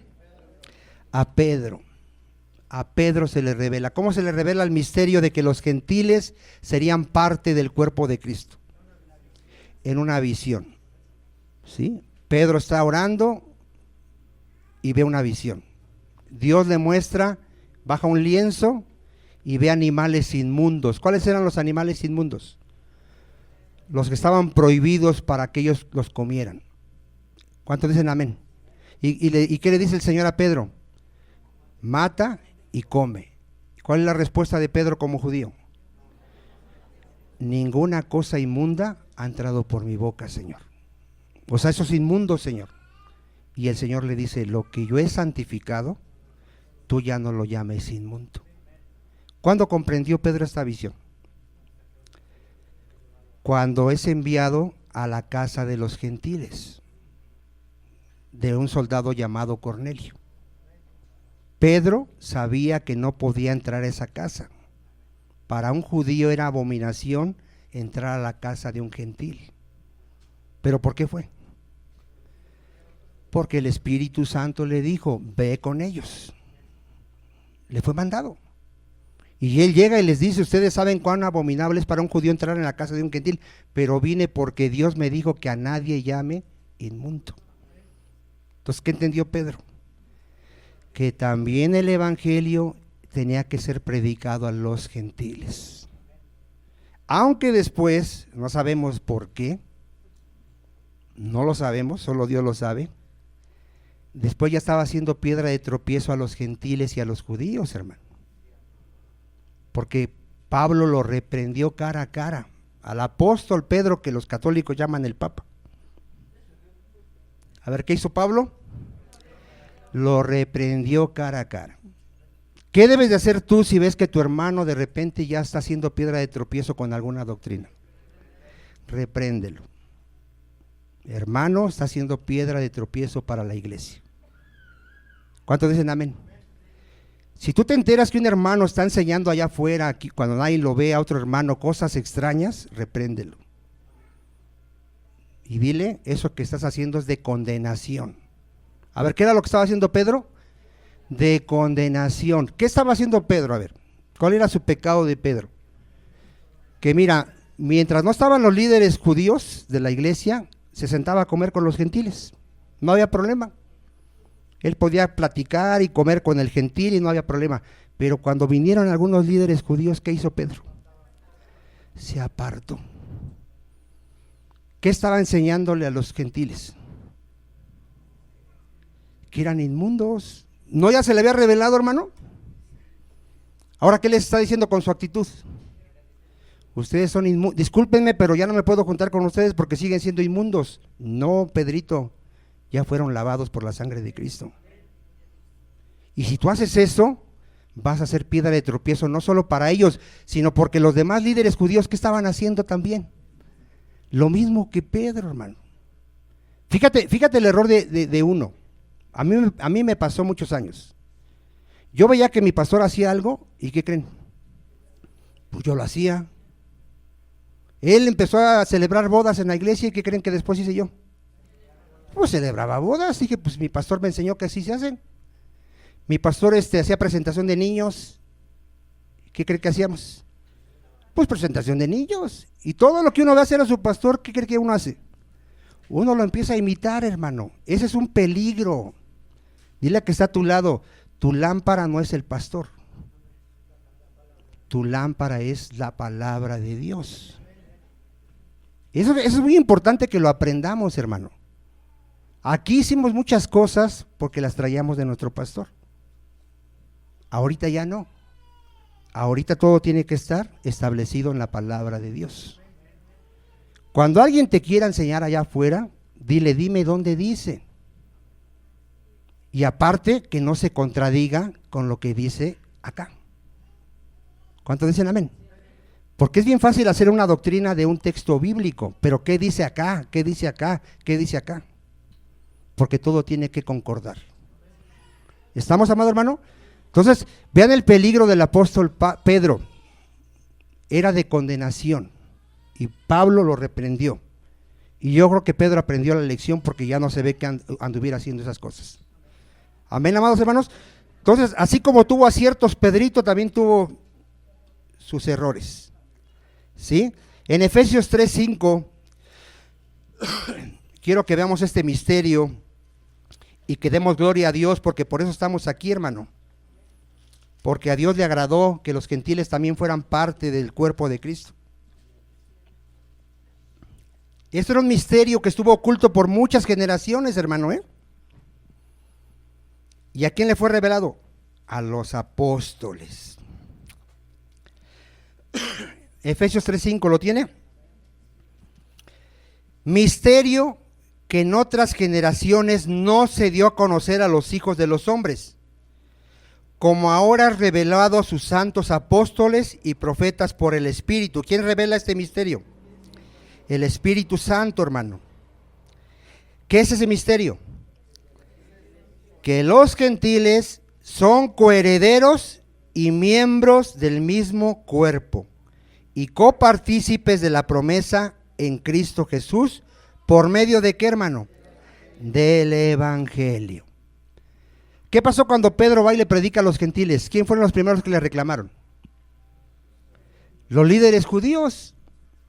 A Pedro. A Pedro se le revela. ¿Cómo se le revela el misterio de que los gentiles serían parte del cuerpo de Cristo? En una visión. ¿Sí? Pedro está orando y ve una visión. Dios le muestra, baja un lienzo y ve animales inmundos. ¿Cuáles eran los animales inmundos? Los que estaban prohibidos para que ellos los comieran. ¿Cuántos dicen amén? ¿Y qué le dice el Señor a Pedro? Mata y come. ¿Cuál es la respuesta de Pedro como judío? Ninguna cosa inmunda ha entrado por mi boca, Señor. O sea, eso es inmundo, Señor. Y el Señor le dice, lo que yo he santificado, tú ya no lo llames inmundo. ¿Cuándo comprendió Pedro esta visión? Cuando es enviado a la casa de los gentiles, de un soldado llamado Cornelio. Pedro sabía que no podía entrar a esa casa. Para un judío era abominación entrar a la casa de un gentil. ¿Pero por qué fue? Porque el Espíritu Santo le dijo, ve con ellos. Le fue mandado. Y él llega y les dice, ustedes saben cuán abominable es para un judío entrar en la casa de un gentil, pero vine porque Dios me dijo que a nadie llame inmundo. Entonces, ¿qué entendió Pedro? Que también el evangelio tenía que ser predicado a los gentiles. Aunque después, no sabemos por qué, no lo sabemos, solo Dios lo sabe, después ya estaba haciendo piedra de tropiezo a los gentiles y a los judíos, hermano. Porque Pablo lo reprendió cara a cara al apóstol Pedro, que los católicos llaman el Papa. A ver, ¿qué hizo Pablo? Lo reprendió cara a cara. ¿Qué debes de hacer tú si ves que tu hermano de repente ya está haciendo piedra de tropiezo con alguna doctrina? Repréndelo. Hermano, está haciendo piedra de tropiezo para la iglesia. ¿Cuántos dicen amén? Si tú te enteras que un hermano está enseñando allá afuera, aquí, cuando nadie lo ve, a otro hermano cosas extrañas, repréndelo. Y dile, eso que estás haciendo es de condenación. A ver, ¿qué era lo que estaba haciendo Pedro? De condenación. ¿Qué estaba haciendo Pedro? A ver, ¿cuál era su pecado de Pedro? Que mira, mientras no estaban los líderes judíos de la iglesia, se sentaba a comer con los gentiles. No había problema. Él podía platicar y comer con el gentil y no había problema. Pero cuando vinieron algunos líderes judíos, ¿qué hizo Pedro? Se apartó. ¿Qué estaba enseñándole a los gentiles? Que eran inmundos. ¿No ya se le había revelado, hermano? Ahora, ¿qué les está diciendo con su actitud? Ustedes son inmundos. Discúlpenme, pero ya no me puedo juntar con ustedes porque siguen siendo inmundos. No, Pedrito, ya fueron lavados por la sangre de Cristo. Y si tú haces eso, vas a ser piedra de tropiezo no solo para ellos, sino porque los demás líderes judíos, ¿qué estaban haciendo también? Lo mismo que Pedro, hermano. Fíjate el error de uno. A mí me pasó muchos años. Yo veía que mi pastor hacía algo, ¿y qué creen? Pues yo lo hacía. Él empezó a celebrar bodas en la iglesia, ¿y qué creen que después hice yo? Pues celebraba bodas. Dije, pues mi pastor me enseñó que así se hacen. Mi pastor hacía presentación de niños. ¿Qué creen que hacíamos? Pues presentación de niños. Y todo lo que uno ve hacer a su pastor, ¿qué cree que uno hace? Uno lo empieza a imitar, hermano. Ese es un peligro. Dile a que está a tu lado, tu lámpara no es el pastor. Tu lámpara es la palabra de Dios. Eso es muy importante que lo aprendamos, hermano. Aquí hicimos muchas cosas porque las traíamos de nuestro pastor. Ahorita ya no. Ahorita todo tiene que estar establecido en la palabra de Dios. Cuando alguien te quiera enseñar allá afuera, dime dónde dice. Y aparte, que no se contradiga con lo que dice acá. ¿Cuántos dicen amén? Porque es bien fácil hacer una doctrina de un texto bíblico, pero ¿qué dice acá? ¿Qué dice acá? ¿Qué dice acá? Porque todo tiene que concordar. ¿Estamos, amado hermano? Entonces, vean el peligro del apóstol Pedro. Era de condenación y Pablo lo reprendió. Y yo creo que Pedro aprendió la lección porque ya no se ve que anduviera haciendo esas cosas. Amén, amados hermanos. Entonces, así como tuvo aciertos, Pedrito también tuvo sus errores. ¿Sí? En Efesios 3:5, quiero que veamos este misterio y que demos gloria a Dios, porque por eso estamos aquí, hermano. Porque a Dios le agradó que los gentiles también fueran parte del cuerpo de Cristo. Esto era un misterio que estuvo oculto por muchas generaciones, hermano, ¿eh? ¿Y a quién le fue revelado? A los apóstoles. Efesios 3:5, ¿lo tiene? Misterio que en otras generaciones no se dio a conocer a los hijos de los hombres, como ahora revelado a sus santos apóstoles y profetas por el Espíritu. ¿Quién revela este misterio? El Espíritu Santo, hermano. ¿Qué es ese misterio? Que los gentiles son coherederos y miembros del mismo cuerpo y copartícipes de la promesa en Cristo Jesús. ¿Por medio de qué, hermano? Del Evangelio. ¿Qué pasó cuando Pedro va y le predica a los gentiles? ¿Quién fueron los primeros que le reclamaron? Los líderes judíos.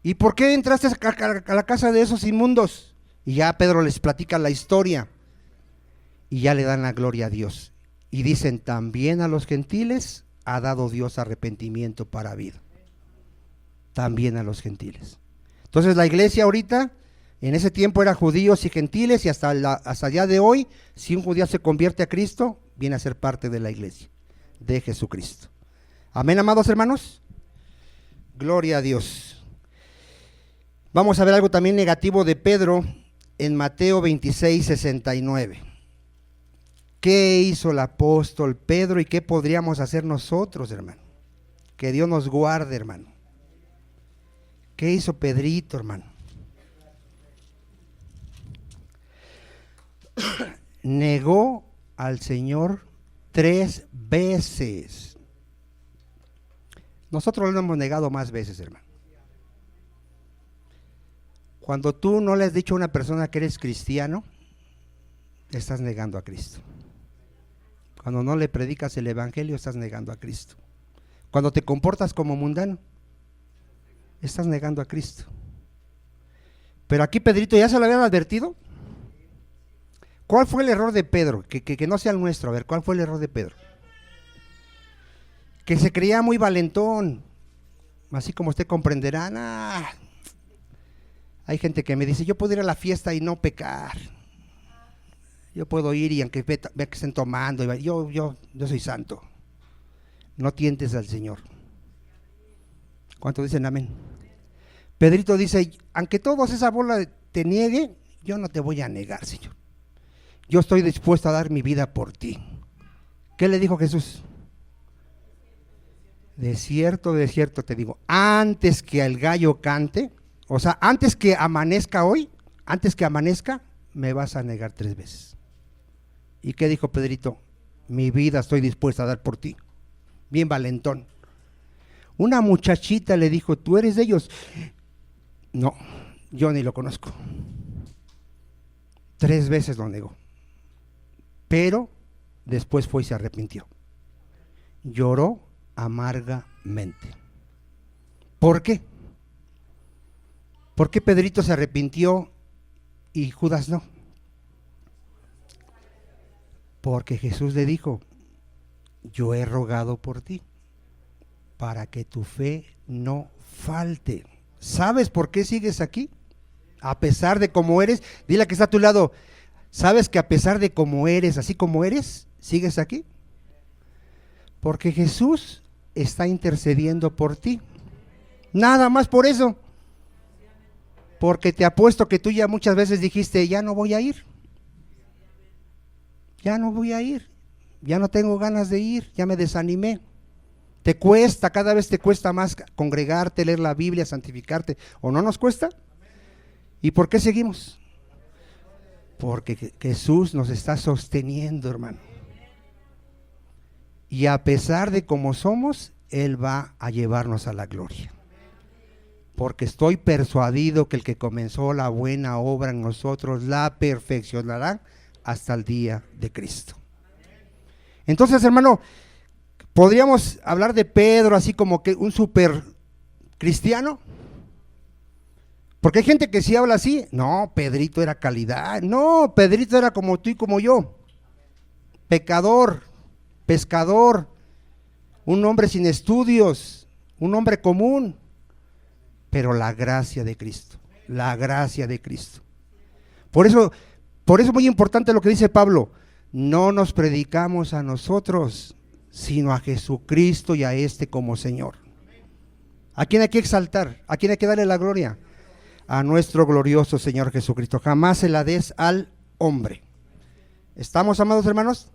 ¿Y por qué entraste a la casa de esos inmundos? Y ya Pedro les platica la historia y ya le dan la gloria a Dios. Y dicen, también a los gentiles ha dado Dios arrepentimiento para vida. También a los gentiles. Entonces la iglesia ahorita, en ese tiempo era judíos y gentiles, y hasta el día de hoy, si un judío se convierte a Cristo, viene a ser parte de la iglesia de Jesucristo. Amén, amados hermanos. Gloria a Dios. Vamos a ver algo también negativo de Pedro en Mateo 26:69. ¿Qué hizo el apóstol Pedro y qué podríamos hacer nosotros, hermano? Que Dios nos guarde, hermano. ¿Qué hizo Pedrito, hermano? Negó al Señor 3 veces. Nosotros lo hemos negado más veces, hermano. Cuando tú no le has dicho a una persona que eres cristiano, estás negando a Cristo. Cuando no le predicas el evangelio, estás negando a Cristo. Cuando te comportas como mundano, estás negando a Cristo. Pero aquí Pedrito ya se lo habían advertido. ¿Cuál fue el error de Pedro? Que no sea el nuestro. A ver, ¿cuál fue el error de Pedro? Que se creía muy valentón. Así como usted comprenderá. Hay gente que me dice, yo puedo ir a la fiesta y no pecar. Yo puedo ir y aunque vea que estén tomando, yo soy santo. No tientes al Señor. ¿Cuántos dicen amén? Pedrito dice, aunque todos esa bola te niegue, yo no te voy a negar, Señor. Yo estoy dispuesto a dar mi vida por ti. ¿Qué le dijo Jesús? De cierto te digo, antes que el gallo cante, o sea, antes que amanezca hoy, antes que amanezca, me vas a negar 3 veces. ¿Y qué dijo Pedrito? Mi vida estoy dispuesta a dar por ti. Bien valentón. Una muchachita le dijo, ¿tú eres de ellos? No, yo ni lo conozco. 3 veces lo negó. Pero después fue y se arrepintió. Lloró amargamente. ¿Por qué? ¿Por qué Pedrito se arrepintió y Judas no? Porque Jesús le dijo, yo he rogado por ti, para que tu fe no falte. ¿Sabes por qué sigues aquí? A pesar de cómo eres, dile a que está a tu lado, ¿sabes que a pesar de cómo eres, así como eres, sigues aquí? Porque Jesús está intercediendo por ti. Nada más por eso. Porque te apuesto que tú ya muchas veces dijiste, ya no voy a ir. Ya no voy a ir. Ya no tengo ganas de ir, ya me desanimé. Te cuesta, cada vez te cuesta más congregarte, leer la Biblia, santificarte. ¿O no nos cuesta? ¿Y por qué seguimos? Porque Jesús nos está sosteniendo, hermano. Y a pesar de cómo somos, Él va a llevarnos a la gloria. Porque estoy persuadido que el que comenzó la buena obra en nosotros la perfeccionará hasta el día de Cristo. Entonces, hermano, podríamos hablar de Pedro así como que un super cristiano. Porque hay gente que sí habla así. No, Pedrito era calidad. No, Pedrito era como tú y como yo. pecador, pescador, un hombre sin estudios, un hombre común, pero la gracia de Cristo, la gracia de Cristo. Por eso es muy importante lo que dice Pablo, no nos predicamos a nosotros, sino a Jesucristo y a este como Señor. ¿A quién hay que exaltar? ¿A quién hay que darle la gloria? A nuestro glorioso Señor Jesucristo. Jamás se la des al hombre. ¿Estamos, amados hermanos?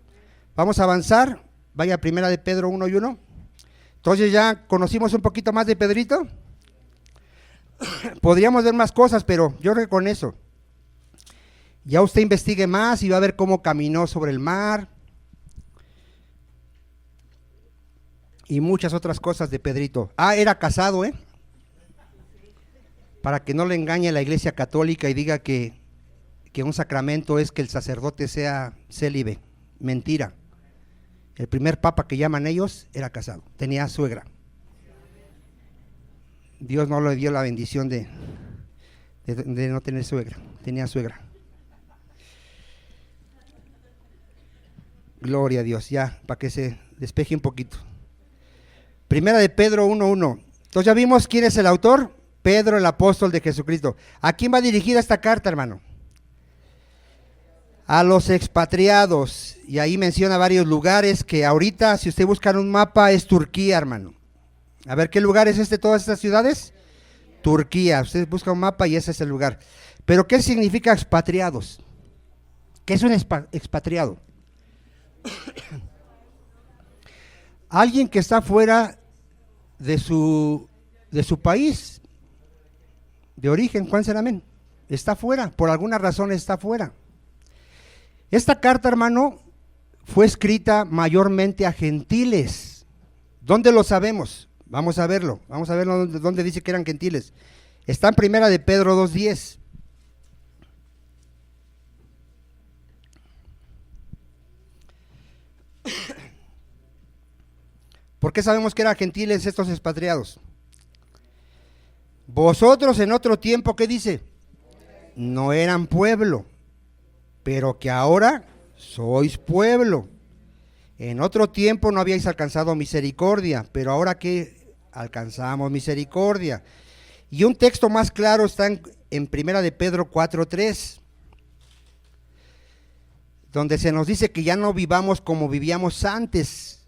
Vamos a avanzar. Vaya, primera de Pedro 1:1. Entonces ya conocimos un poquito más de Pedrito. Podríamos ver más cosas, pero yo creo que con eso ya usted investigue más y va a ver cómo caminó sobre el mar y muchas otras cosas de Pedrito. Era casado, para que no le engañe la Iglesia Católica y diga que un sacramento es que el sacerdote sea célibe. Mentira. El primer papa que llaman ellos era casado, tenía suegra. Dios no le dio la bendición de no tener suegra, tenía suegra. Gloria a Dios, ya, para que se despeje un poquito. Primera de Pedro 1:1. Entonces ya vimos quién es el autor, Pedro, el apóstol de Jesucristo. ¿A quién va dirigida esta carta, hermano? A los expatriados, y ahí menciona varios lugares que ahorita, si usted busca en un mapa, es Turquía, hermano. A ver, ¿qué lugar es todas estas ciudades? Turquía, usted busca un mapa y ese es el lugar. Pero ¿qué significa expatriados? ¿Qué es un expatriado? Alguien que está fuera de su país de origen, Juan Seramén, está fuera, por alguna razón está fuera. Esta carta, hermano, fue escrita mayormente a gentiles. ¿Dónde lo sabemos? Vamos a verlo dónde dice que eran gentiles. Está en primera de Pedro 2:10. ¿Por qué sabemos que eran gentiles estos expatriados? Vosotros en otro tiempo, ¿qué dice? No eran pueblo, pero que ahora sois pueblo. En otro tiempo no habíais alcanzado misericordia, pero ahora que alcanzamos misericordia. Y un texto más claro está en primera de Pedro 4:3, donde se nos dice que ya no vivamos como vivíamos antes.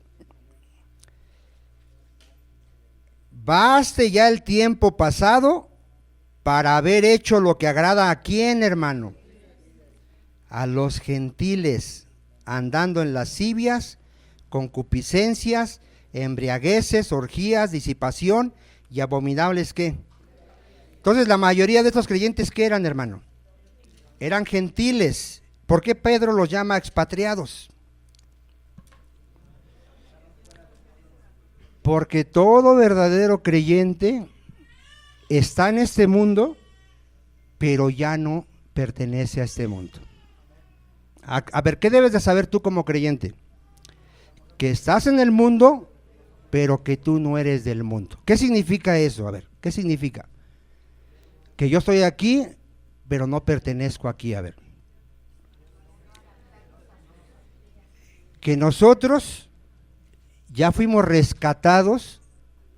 Baste ya el tiempo pasado para haber hecho lo que agrada a quién, hermano, a los gentiles, andando en lascivias, concupiscencias, embriagueces, orgías, disipación y abominables ¿qué? Entonces la mayoría de estos creyentes ¿qué eran, hermano? Eran gentiles. ¿Por qué Pedro los llama expatriados? Porque todo verdadero creyente está en este mundo, pero ya no pertenece a este mundo. A ver, ¿qué debes de saber tú como creyente? Que estás en el mundo, pero que tú no eres del mundo. ¿Qué significa eso? A ver, ¿qué significa? Que yo estoy aquí, pero no pertenezco aquí. A ver. Que nosotros ya fuimos rescatados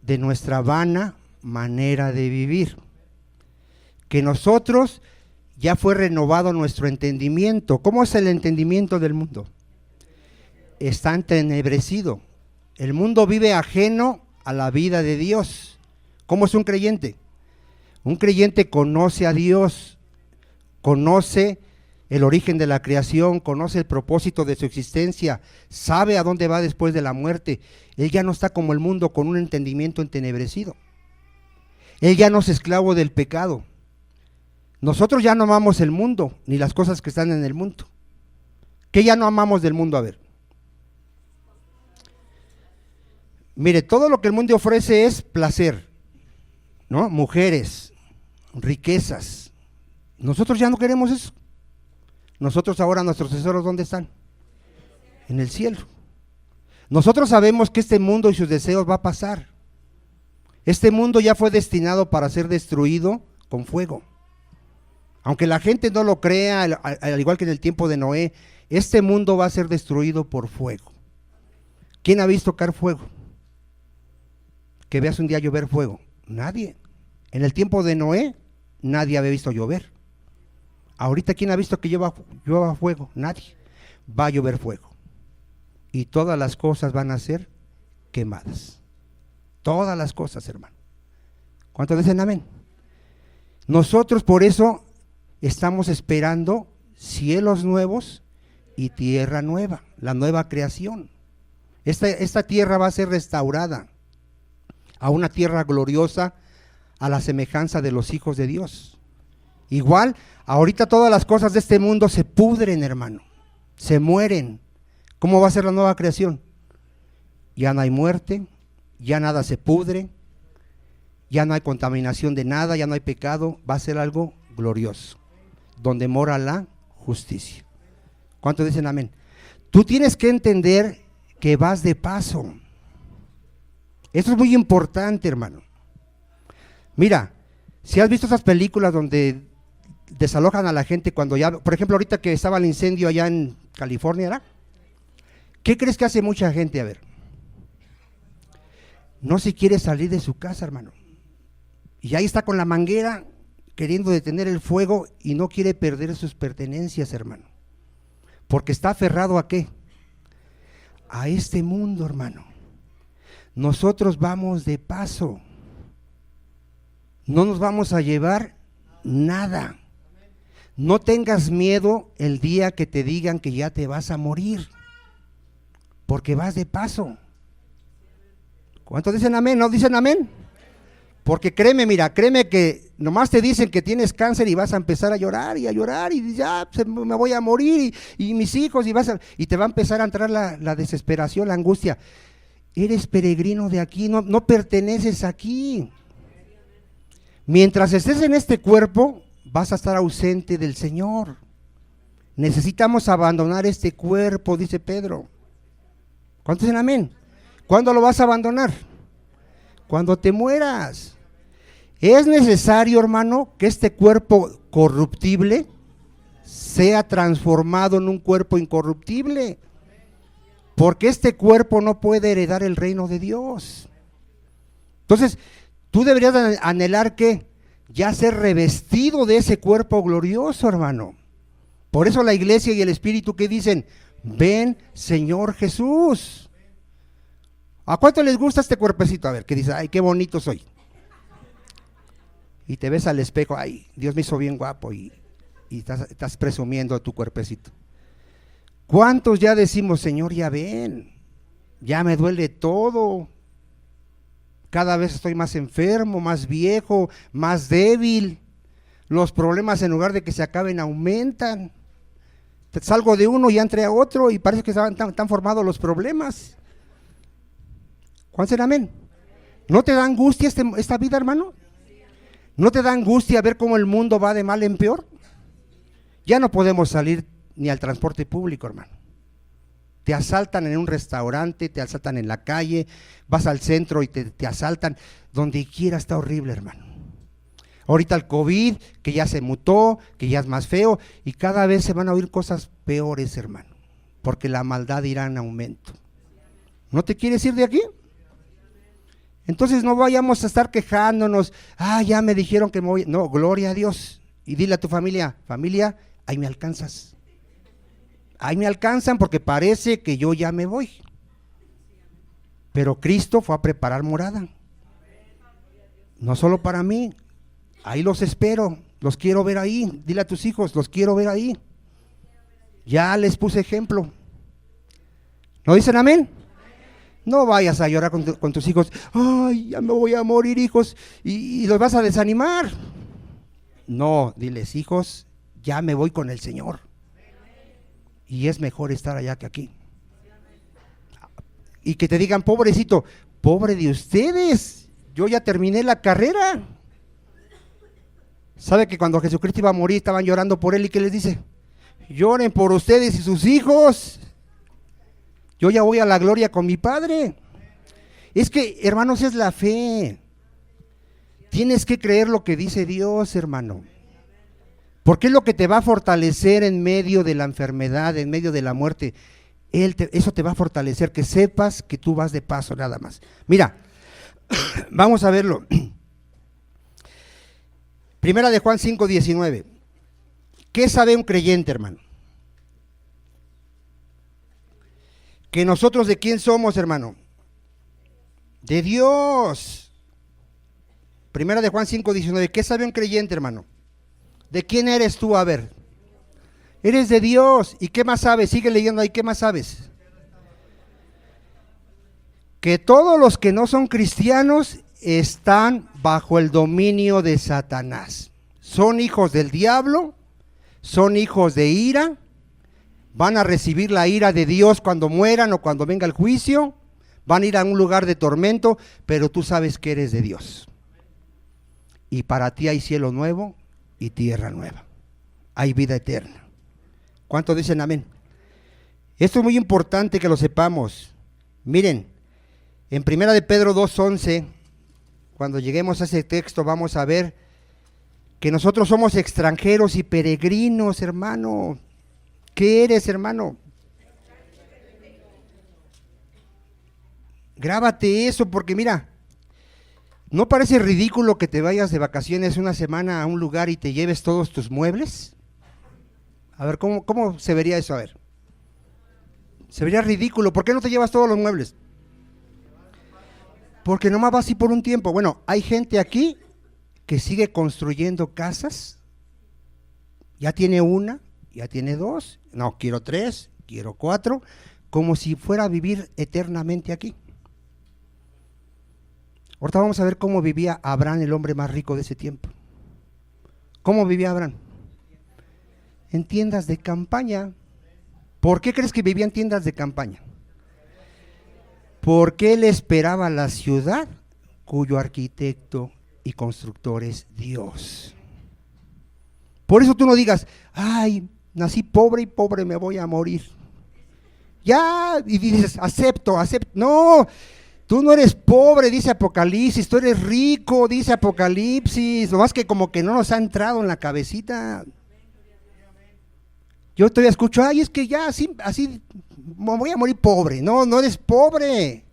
de nuestra vana manera de vivir. Que nosotros ya fue renovado nuestro entendimiento. ¿Cómo es el entendimiento del mundo? Está entenebrecido. El mundo vive ajeno a la vida de Dios. ¿Cómo es un creyente? Un creyente conoce a Dios, conoce el origen de la creación, conoce el propósito de su existencia, sabe a dónde va después de la muerte. Él ya no está como el mundo con un entendimiento entenebrecido. Él ya no es esclavo del pecado. Nosotros ya no amamos el mundo, ni las cosas que están en el mundo. ¿Qué ya no amamos del mundo? A ver. Mire, todo lo que el mundo ofrece es placer, ¿no? Mujeres, riquezas. Nosotros ya no queremos eso. Nosotros ahora, nuestros tesoros, ¿dónde están? En el cielo. Nosotros sabemos que este mundo y sus deseos va a pasar. Este mundo ya fue destinado para ser destruido con fuego. Aunque la gente no lo crea, al igual que en el tiempo de Noé, este mundo va a ser destruido por fuego. ¿Quién ha visto caer fuego? Que veas un día llover fuego. Nadie. En el tiempo de Noé, nadie había visto llover. Ahorita, ¿quién ha visto que llueva fuego? Nadie. Va a llover fuego. Y todas las cosas van a ser quemadas. Todas las cosas, hermano. ¿Cuántos dicen amén? Nosotros por eso estamos esperando cielos nuevos y tierra nueva, la nueva creación. Esta tierra va a ser restaurada a una tierra gloriosa, a la semejanza de los hijos de Dios. Igual, ahorita todas las cosas de este mundo se pudren, hermano, se mueren. ¿Cómo va a ser la nueva creación? Ya no hay muerte, ya nada se pudre, ya no hay contaminación de nada, ya no hay pecado, va a ser algo glorioso, donde mora la justicia. ¿Cuántos dicen amén? Tú tienes que entender que vas de paso. Esto es muy importante, hermano. Mira, si has visto esas películas donde desalojan a la gente cuando ya, por ejemplo, ahorita que estaba el incendio allá en California, ¿verdad? ¿Qué crees que hace mucha gente? A ver, no se quiere salir de su casa, hermano. Y ahí está con la manguera queriendo detener el fuego y no quiere perder sus pertenencias, hermano. Porque está aferrado ¿a qué? A este mundo, hermano. Nosotros vamos de paso. No nos vamos a llevar nada. No tengas miedo el día que te digan que ya te vas a morir, porque vas de paso. ¿Cuántos dicen amén? ¿No dicen amén? Porque créeme, mira, créeme que nomás te dicen que tienes cáncer y vas a empezar a llorar y ya me voy a morir y mis hijos y te va a empezar a entrar la desesperación, la angustia. Eres peregrino de aquí, no perteneces aquí. Mientras estés en este cuerpo, vas a estar ausente del Señor. Necesitamos abandonar este cuerpo, dice Pedro. ¿Cuántos dicen amén? ¿Cuándo lo vas a abandonar? Cuando te mueras. Es necesario, hermano, que este cuerpo corruptible sea transformado en un cuerpo incorruptible, porque este cuerpo no puede heredar el reino de Dios. Entonces, tú deberías anhelar que ya ser revestido de ese cuerpo glorioso, hermano. Por eso la iglesia y el Espíritu que dicen, ven Señor Jesús. ¿A cuánto les gusta este cuerpecito? A ver, que dice, ay, qué bonito soy. Y te ves al espejo, ay, Dios me hizo bien guapo y estás presumiendo de tu cuerpecito. ¿Cuántos ya decimos, Señor, ya ven, ya me duele todo? Cada vez estoy más enfermo, más viejo, más débil. Los problemas en lugar de que se acaben aumentan. Salgo de uno y ya entré a otro y parece que están formados los problemas. ¿Cuántos serán amén? ¿No te da angustia esta vida, hermano? ¿No te da angustia ver cómo el mundo va de mal en peor? Ya no podemos salir ni al transporte público, hermano. Te asaltan en un restaurante, te asaltan en la calle, vas al centro y te asaltan. Donde quiera está horrible, hermano. Ahorita el COVID, que ya se mutó, que ya es más feo, y cada vez se van a oír cosas peores, hermano, porque la maldad irá en aumento. ¿No te quieres ir de aquí? Entonces no vayamos a estar quejándonos, ya me dijeron que me voy. No, gloria a Dios. Y dile a tu familia, ahí me alcanzas. Ahí me alcanzan porque parece que yo ya me voy. Pero Cristo fue a preparar morada. No solo para mí, ahí los espero, los quiero ver ahí. Dile a tus hijos, los quiero ver ahí. Ya les puse ejemplo. ¿No dicen amén? No vayas a llorar con tus hijos, ay, ya me voy a morir, hijos, y los vas a desanimar. No, diles, hijos, ya me voy con el Señor. Y es mejor estar allá que aquí. Y que te digan, pobrecito, pobre de ustedes, yo ya terminé la carrera. ¿Sabe que cuando Jesucristo iba a morir estaban llorando por él? ¿Y qué les dice? Lloren por ustedes y sus hijos. Yo ya voy a la gloria con mi Padre. Es que, hermanos, es la fe. Tienes que creer lo que dice Dios, hermano. Porque es lo que te va a fortalecer en medio de la enfermedad, en medio de la muerte. Eso te va a fortalecer, que sepas que tú vas de paso nada más. Mira, vamos a verlo. Primera de Juan 5:19. ¿Qué sabe un creyente, hermano? Que nosotros de quién somos, hermano. De Dios. Primera de Juan 5:19. ¿Qué sabe un creyente, hermano? ¿De quién eres tú? A ver. Eres de Dios. ¿Y qué más sabes? Sigue leyendo ahí. ¿Qué más sabes? Que todos los que no son cristianos están bajo el dominio de Satanás. Son hijos del diablo, son hijos de ira, van a recibir la ira de Dios cuando mueran o cuando venga el juicio, van a ir a un lugar de tormento, pero tú sabes que eres de Dios. Y para ti hay cielo nuevo y tierra nueva. Hay vida eterna. ¿Cuántos dicen amén? Esto es muy importante que lo sepamos. Miren, en Primera de Pedro 2:11, cuando lleguemos a ese texto vamos a ver que nosotros somos extranjeros y peregrinos, hermano. ¿Qué eres, hermano? Grábate eso, porque mira, ¿no parece ridículo que te vayas de vacaciones una semana a un lugar y te lleves todos tus muebles? A ver, ¿cómo se vería eso? A ver. Se vería ridículo. ¿Por qué no te llevas todos los muebles? Porque nomás vas así por un tiempo. Bueno, hay gente aquí que sigue construyendo casas. Ya tiene una, ya tiene dos. No, quiero 3, quiero 4. Como si fuera a vivir eternamente aquí. Ahorita vamos a ver cómo vivía Abraham, el hombre más rico de ese tiempo. ¿Cómo vivía Abraham? En tiendas de campaña. ¿Por qué crees que vivía en tiendas de campaña? Porque él esperaba la ciudad cuyo arquitecto y constructor es Dios. Por eso tú no digas, ay, nací pobre y pobre me voy a morir. Ya, y dices, acepto. No, tú no eres pobre, dice Apocalipsis, tú eres rico, dice Apocalipsis. Nomás que como que no nos ha entrado en la cabecita. Yo todavía escucho, ay, es que ya así me voy a morir pobre. No, no eres pobre,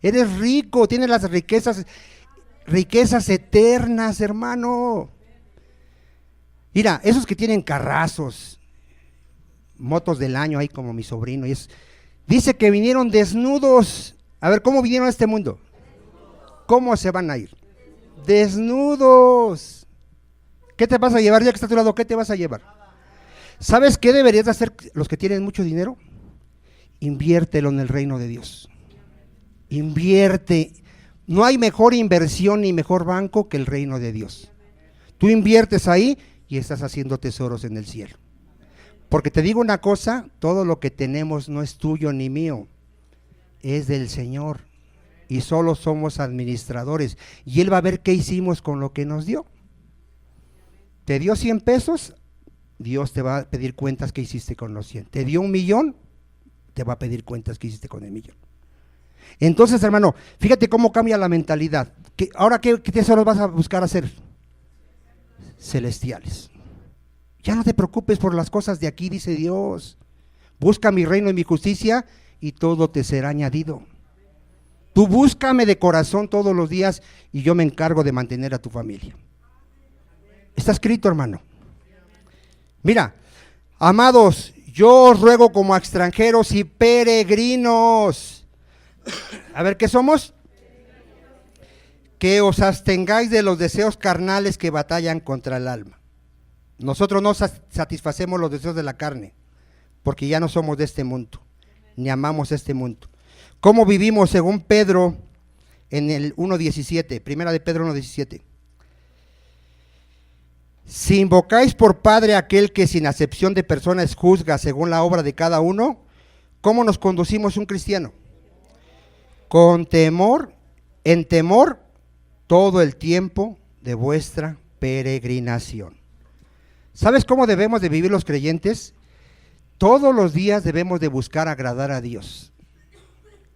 eres rico, tienes las riquezas eternas, hermano. Mira, esos que tienen carrazos, motos del año, ahí como mi sobrino, dice que vinieron desnudos. A ver, ¿cómo vinieron a este mundo? ¿Cómo se van a ir? Desnudos. ¿Qué te vas a llevar ya que está a tu lado? ¿Qué te vas a llevar? ¿Sabes qué deberías de hacer los que tienen mucho dinero? Inviértelo en el reino de Dios. Invierte. No hay mejor inversión ni mejor banco que el reino de Dios. Tú inviertes ahí y estás haciendo tesoros en el cielo. Porque te digo una cosa, todo lo que tenemos no es tuyo ni mío, es del Señor. Y solo somos administradores. Y Él va a ver qué hicimos con lo que nos dio. ¿Te dio 100 pesos? Dios te va a pedir cuentas que hiciste con los 100. ¿Te dio 1,000,000? Te va a pedir cuentas que hiciste con el 1,000,000. Entonces, hermano, fíjate cómo cambia la mentalidad. Ahora, ¿qué tesoros vas a buscar hacer? Celestiales. Ya no te preocupes por las cosas de aquí, dice Dios. Busca mi reino y mi justicia y todo te será añadido. Tú búscame de corazón todos los días y yo me encargo de mantener a tu familia. Está escrito, hermano. Mira, amados, yo os ruego como a extranjeros y peregrinos. A ver, ¿qué somos? Que os abstengáis de los deseos carnales que batallan contra el alma. Nosotros no satisfacemos los deseos de la carne, porque ya no somos de este mundo, ni amamos este mundo. ¿Cómo vivimos según Pedro en el 1:17? Primera de Pedro 1:17. Si invocáis por Padre a aquel que sin acepción de personas juzga según la obra de cada uno, ¿cómo nos conducimos un cristiano? Con temor, en temor, todo el tiempo de vuestra peregrinación. ¿Sabes cómo debemos de vivir los creyentes? Todos los días debemos de buscar agradar a Dios.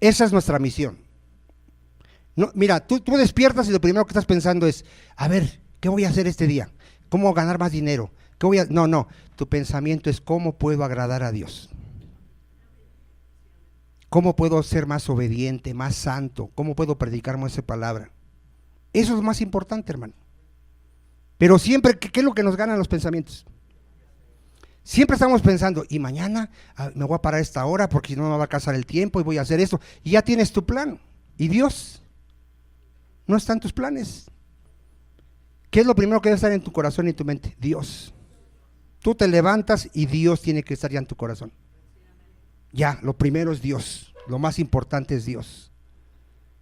Esa es nuestra misión. No, mira, tú despiertas y lo primero que estás pensando es, a ver, ¿qué voy a hacer este día? ¿Cómo ganar más dinero? ¿Qué voy a? No, tu pensamiento es cómo puedo agradar a Dios. ¿Cómo puedo ser más obediente, más santo? ¿Cómo puedo predicar más esa palabra? Eso es lo más importante, hermano. Pero siempre, ¿qué es lo que nos ganan los pensamientos? Siempre estamos pensando, y mañana me voy a parar a esta hora porque si no me va a alcanzar el tiempo y voy a hacer esto. Y ya tienes tu plan. ¿Y Dios? No está en tus planes. ¿Qué es lo primero que debe estar en tu corazón y en tu mente? Dios. Tú te levantas y Dios tiene que estar ya en tu corazón. Ya, lo primero es Dios. Lo más importante es Dios.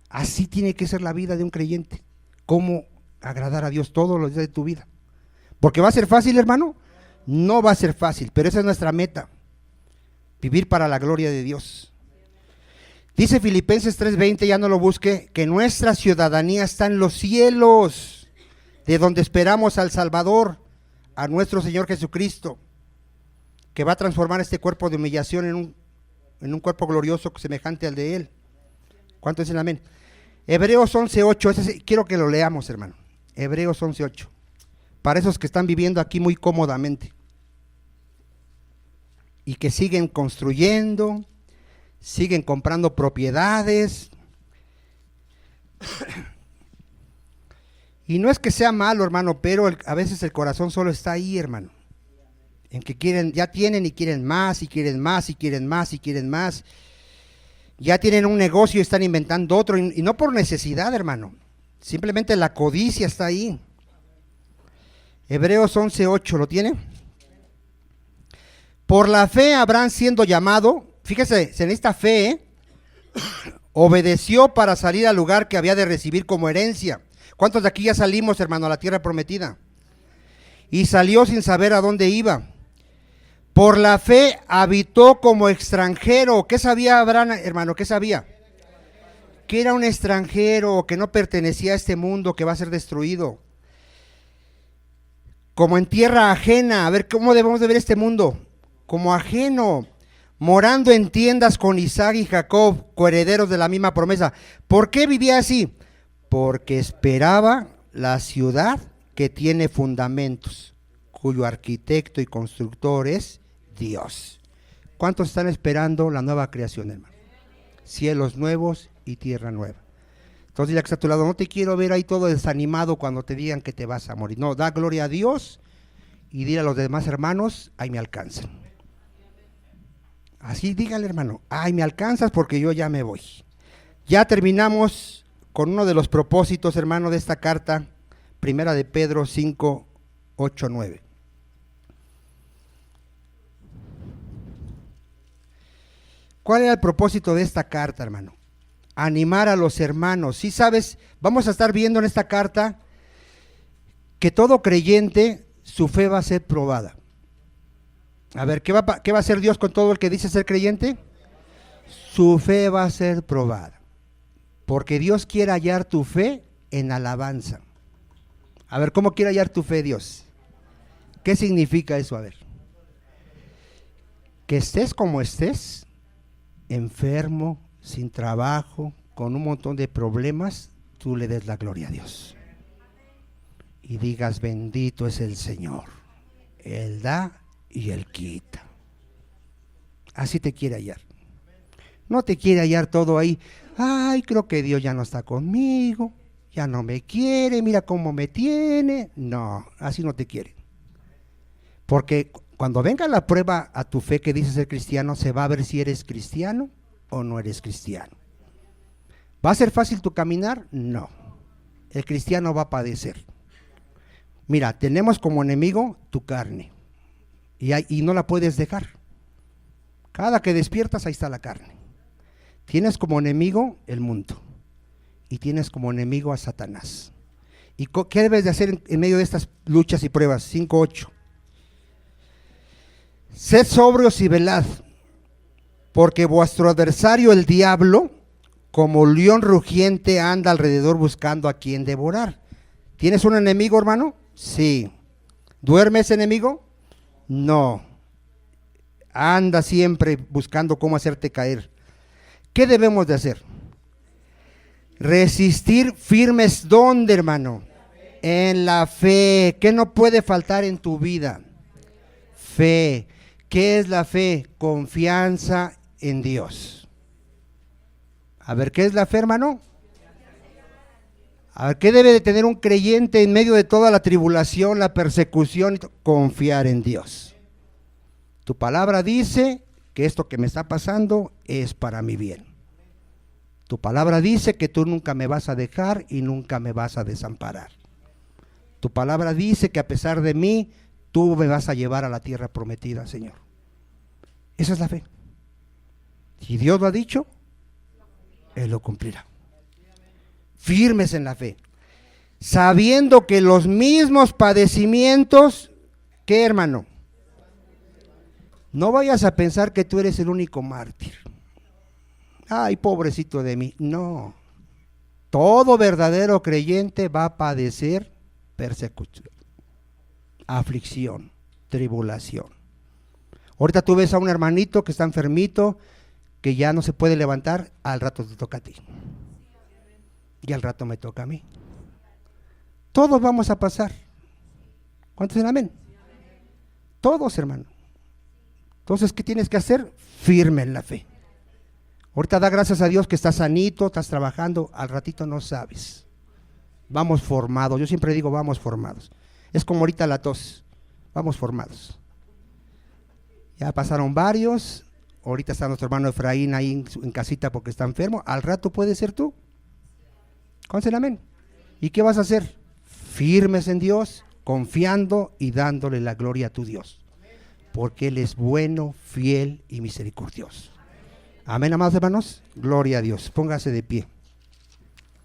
Así tiene que ser la vida de un creyente. ¿Cómo agradar a Dios todos los días de tu vida? ¿Porque va a ser fácil, hermano? No va a ser fácil, pero esa es nuestra meta. Vivir para la gloria de Dios. Dice Filipenses 3:20, ya no lo busque, que nuestra ciudadanía está en los cielos, de donde esperamos al Salvador, a nuestro Señor Jesucristo, que va a transformar este cuerpo de humillación en un cuerpo glorioso semejante al de Él. ¿Cuántos dicen amén? Hebreos 11:8, quiero que lo leamos, hermano. Hebreos 11:8, para esos que están viviendo aquí muy cómodamente y que siguen construyendo, siguen comprando propiedades. Y no es que sea malo, hermano, pero a veces el corazón solo está ahí, hermano, en que quieren, ya tienen y quieren más, y quieren más, y quieren más, y quieren más. Ya tienen un negocio y están inventando otro, y no por necesidad, hermano, simplemente la codicia está ahí. Hebreos 11:8, ¿lo tiene? Por la fe Abraham, siendo llamado, fíjese, en esta fe, obedeció para salir al lugar que había de recibir como herencia. ¿Cuántos de aquí ya salimos, hermano, a la tierra prometida? Y salió sin saber a dónde iba. Por la fe habitó como extranjero. ¿Qué sabía Abraham, hermano? ¿Qué sabía? Que era un extranjero, que no pertenecía a este mundo que va a ser destruido. Como en tierra ajena. A ver, ¿cómo debemos de ver este mundo? Como ajeno, morando en tiendas con Isaac y Jacob, coherederos de la misma promesa. ¿Por qué vivía así? Porque esperaba la ciudad que tiene fundamentos, cuyo arquitecto y constructor es Dios. ¿Cuántos están esperando la nueva creación, hermano? Cielos nuevos y tierra nueva. Entonces, ya que está a tu lado, no te quiero ver ahí todo desanimado cuando te digan que te vas a morir. No, da gloria a Dios y dile a los demás hermanos, ahí me alcanzan. Así dígale, hermano, ay, me alcanzas porque yo ya me voy. Ya terminamos con uno de los propósitos, hermano, de esta carta, primera de Pedro 5:8-9. ¿Cuál era el propósito de esta carta, hermano? Animar a los hermanos. Sí, sabes, vamos a estar viendo en esta carta que todo creyente, su fe va a ser probada. A ver, ¿qué va a hacer Dios con todo el que dice ser creyente? Su fe va a ser probada. Porque Dios quiere hallar tu fe en alabanza. A ver, ¿cómo quiere hallar tu fe Dios? ¿Qué significa eso? A ver. Que estés como estés, enfermo, sin trabajo, con un montón de problemas, tú le des la gloria a Dios. Y digas, bendito es el Señor. Él da y Él quita. Así te quiere hallar. No te quiere hallar todo ahí. Ay, creo que Dios ya no está conmigo, ya no me quiere, mira cómo me tiene. No, así no te quiere. Porque cuando venga la prueba a tu fe que dice ser cristiano, se va a ver si eres cristiano o no eres cristiano. ¿Va a ser fácil tu caminar? No. El cristiano va a padecer. Mira, tenemos como enemigo tu carne y no la puedes dejar. Cada que despiertas, ahí está la carne. Tienes como enemigo el mundo y tienes como enemigo a Satanás. ¿Y qué debes de hacer en medio de estas luchas y pruebas? 5:8. Sed sobrios y velad, porque vuestro adversario el diablo, como león rugiente, anda alrededor buscando a quien devorar. ¿Tienes un enemigo, hermano? Sí. ¿Duerme ese enemigo? No. Anda siempre buscando cómo hacerte caer. ¿Qué debemos de hacer? Resistir firmes, ¿dónde, hermano? En la fe. ¿Qué no puede faltar en tu vida? Fe. ¿Qué es la fe? Confianza en Dios. A ver, ¿qué es la fe, hermano? A ver, ¿qué debe de tener un creyente en medio de toda la tribulación, la persecución? Confiar en Dios. Tu palabra dice que esto que me está pasando es para mi bien. Tu palabra dice que tú nunca me vas a dejar y nunca me vas a desamparar. Tu palabra dice que a pesar de mí, tú me vas a llevar a la tierra prometida, Señor. Esa es la fe. Si Dios lo ha dicho, Él lo cumplirá. Firmes en la fe, sabiendo que los mismos padecimientos, ¿qué, hermano? No vayas a pensar que tú eres el único mártir. Ay, pobrecito de mí. No. Todo verdadero creyente va a padecer persecución, aflicción, tribulación. Ahorita tú ves a un hermanito que está enfermito, que ya no se puede levantar, al rato te toca a ti. Y al rato me toca a mí. Todos vamos a pasar. ¿Cuántos dicen amén? Todos, hermano. Entonces, ¿qué tienes que hacer? Firme en la fe. Ahorita da gracias a Dios que estás sanito, estás trabajando, al ratito no sabes. Vamos formados, yo siempre digo vamos formados. Es como ahorita la tos, vamos formados. Ya pasaron varios, ahorita está nuestro hermano Efraín ahí en casita porque está enfermo, al rato puede ser tú. ¿Cuántos amén? ¿Y qué vas a hacer? Firmes en Dios, confiando y dándole la gloria a tu Dios, porque Él es bueno, fiel y misericordioso. Amén, amados hermanos, gloria a Dios. Póngase de pie.